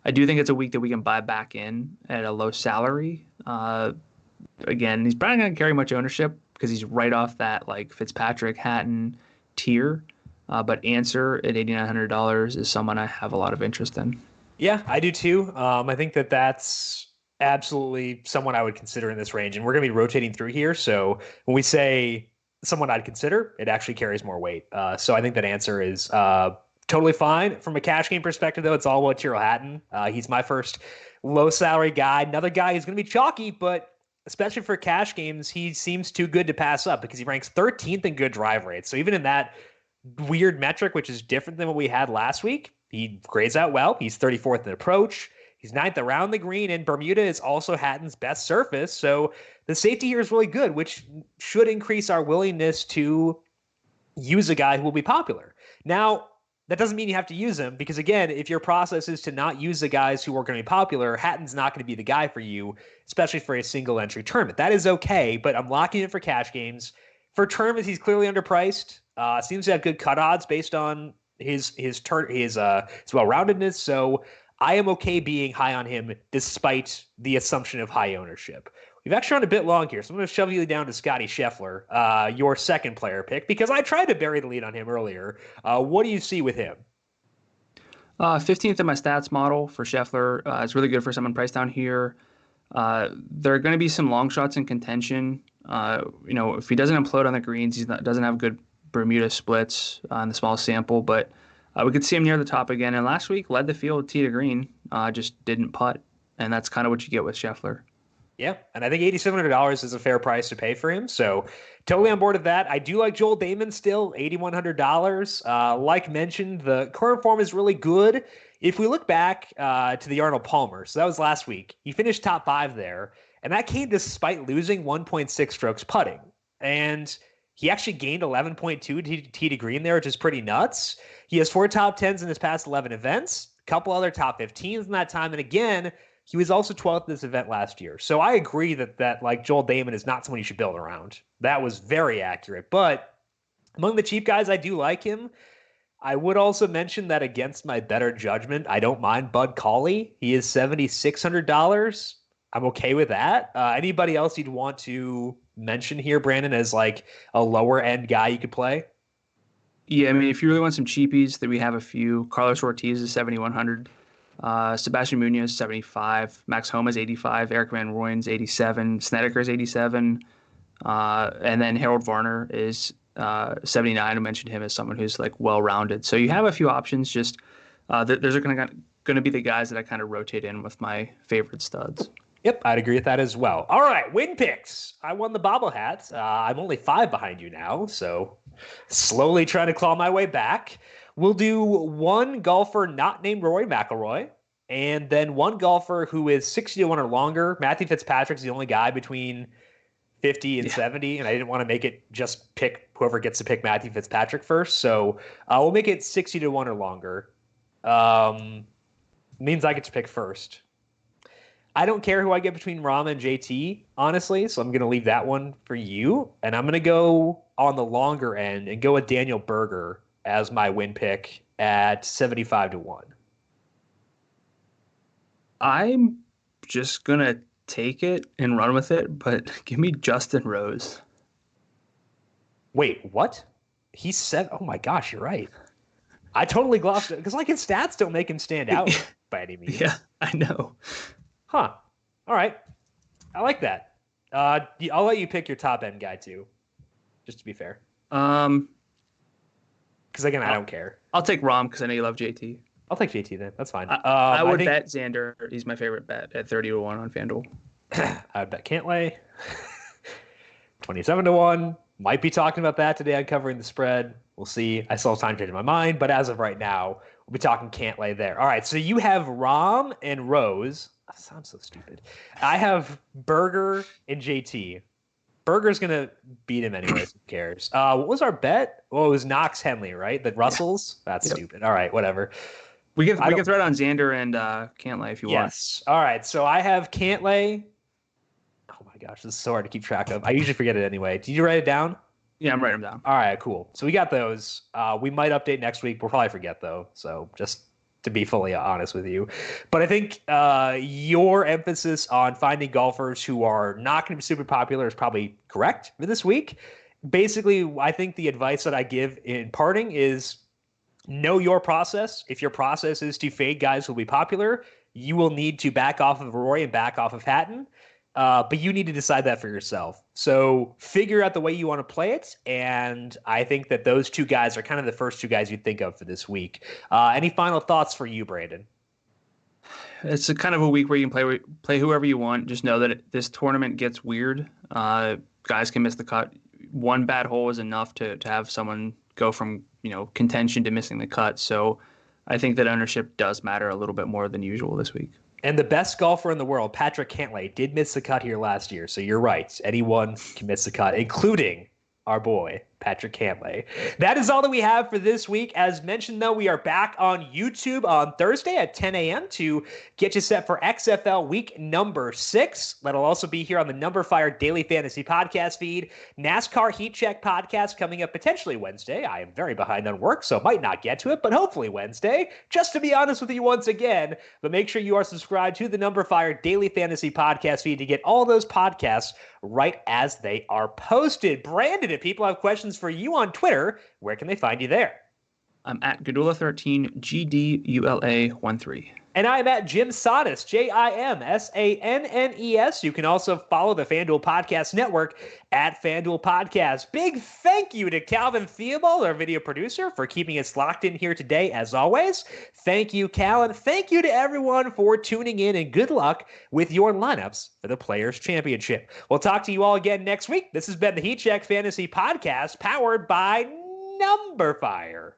I do think it's a week that we can buy back in at a low salary. Again, he's probably not going to carry much ownership because he's right off that like Fitzpatrick, Hatton tier. But Answer at $8,900 is someone I have a lot of interest in.
Yeah, I do too. I think that's absolutely someone I would consider in this range. And we're going to be rotating through here. So when we say someone I'd consider, it actually carries more weight. So I think that Answer is totally fine. From a cash game perspective, though, it's all about Tyrrell Hatton. He's my first low salary guy. Another guy who's going to be chalky, but especially for cash games, he seems too good to pass up because he ranks 13th in good drive rates. So even in that weird metric, which is different than what we had last week, he grades out well. He's 34th in approach. He's 9th around the green, and Bermuda is also Hatton's best surface. So the safety here is really good, which should increase our willingness to use a guy who will be popular. Now, that doesn't mean you have to use him because, again, if your process is to not use the guys who are going to be popular, Hatton's not going to be the guy for you, especially for a single entry tournament. That is okay, but I'm locking in for cash games. For tournaments, he's clearly underpriced. Seems to have good cut odds based on his well-roundedness. So I am okay being high on him despite the assumption of high ownership. We've actually run a bit long here, so I'm going to shove you down to Scotty Scheffler, your second player pick, because I tried to bury the lead on him earlier. What do you see with him?
15th in my stats model for Scheffler. It's really good for someone priced down here. There are going to be some long shots in contention. If he doesn't implode on the greens, doesn't have good Bermuda splits on the small sample, but we could see him near the top again. And last week led the field tee to green, just didn't putt, and that's kind of what you get with Scheffler.
Yeah, and I think $8,700 is a fair price to pay for him. So totally on board with that. I do like Joel Damon still, $8,100. Like mentioned, the current form is really good. If we look back to the Arnold Palmer, so that was last week, he finished top 5 there, and that came despite losing 1.6 strokes putting. And he actually gained 11.2 tee to green there, which is pretty nuts. He has 4 top 10s in his past 11 events, a couple other top 15s in that time. And again, he was also 12th in this event last year. So I agree that like Joel Damon is not someone you should build around. That was very accurate. But among the cheap guys, I do like him. I would also mention that against my better judgment, I don't mind Bud Cauley. He is $7,600. I'm okay with that. Anybody else you'd want to mention here, Brandon, as like a lower end guy you could play?
Yeah, I mean, if you really want some cheapies, that we have a few. Carlos Ortiz is 7,100. Sebastian Munoz 75, Max Homa is 85, Eric Van Rooyen's 87, Snedeker is 87, and then Harold Varner is 79. I mentioned him as someone who's like well-rounded. So you have a few options. Just there's going to be the guys that I kind of rotate in with my favorite studs.
Yep, I'd agree with that as well. All right, win picks. I won the bobble hat. I'm only 5 behind you now, so slowly trying to claw my way back. We'll do one golfer not named Rory McIlroy, and then one golfer who is 60-1 or longer. Matthew Fitzpatrick's the only guy between 50 and 70, and I didn't want to make it just pick whoever gets to pick Matthew Fitzpatrick first. So we'll make it 60-1 or longer. Means I get to pick first. I don't care who I get between Rahm and JT, honestly, so I'm going to leave that one for you. And I'm going to go on the longer end and go with Daniel Berger as my win pick at 75-1.
I'm just going to take it and run with it, but give me Justin Rose.
Wait, what? He said, oh my gosh, you're right. I totally glossed it because like his stats don't make him stand out by any means.
Yeah, I know.
Huh. All right. I like that. I'll let you pick your top end guy too, just to be fair. Because again, I don't care.
I'll take Rom because I know you love JT.
I'll take JT then. That's fine.
I would bet Xander. He's my favorite bet at 30-1 on FanDuel.
I would bet Cantlay. 27-1. Might be talking about that today on Covering the Spread. We'll see. I still have time to change my mind, but as of right now, we'll be talking Cantlay there. All right, so you have Rom and Rose. That sounds so stupid. I have Berger and JT. Berger's going to beat him anyways. Who cares? What was our bet? Well, it was Knox Henley, right? The Russells? Yeah. That's stupid. All right, whatever.
We can throw it on Xander and Cantlay if you want.
Yes. All right, so I have Cantlay. Oh my gosh, this is so hard to keep track of. I usually forget it anyway. Did you write it down?
Yeah, I'm writing them down.
All right, cool. So we got those. We might update next week. We'll probably forget, though. So just to be fully honest with you. But I think your emphasis on finding golfers who are not going to be super popular is probably correct for this week. Basically, I think the advice that I give in parting is know your process. If your process is to fade guys who will be popular, you will need to back off of Rory and back off of Hatton. But you need to decide that for yourself. So figure out the way you want to play it. And I think that those two guys are kind of the first two guys you'd think of for this week. Any final thoughts for you, Brandon?
It's a kind of a week where you can play whoever you want. Just know that this tournament gets weird. Guys can miss the cut. One bad hole is enough to have someone go from, contention to missing the cut. So I think that ownership does matter a little bit more than usual this week.
And the best golfer in the world, Patrick Cantlay, did miss the cut here last year. So you're right. Anyone can miss the cut, including our boy, Patrick Cantlay. That is all that we have for this week. As mentioned, though, we are back on YouTube on Thursday at 10 a.m. to get you set for XFL week number 6. That'll also be here on the numberFire Daily Fantasy Podcast feed. NASCAR Heat Check podcast coming up potentially Wednesday. I am very behind on work, so might not get to it, but hopefully Wednesday, just to be honest with you once again. But make sure you are subscribed to the numberFire Daily Fantasy Podcast feed to get all those podcasts right as they are posted. Brandon, if people have questions for you on Twitter, where can they find you there?
I'm at Gadula13, GDULA13.
And I'm at Jim Sannes, JIMSANNES. You can also follow the FanDuel Podcast Network at FanDuel Podcast. Big thank you to Calvin Theobald, our video producer, for keeping us locked in here today, as always. Thank you, Cal, and thank you to everyone for tuning in, and good luck with your lineups for the Players' Championship. We'll talk to you all again next week. This has been the Heat Check Fantasy Podcast, powered by numberFire.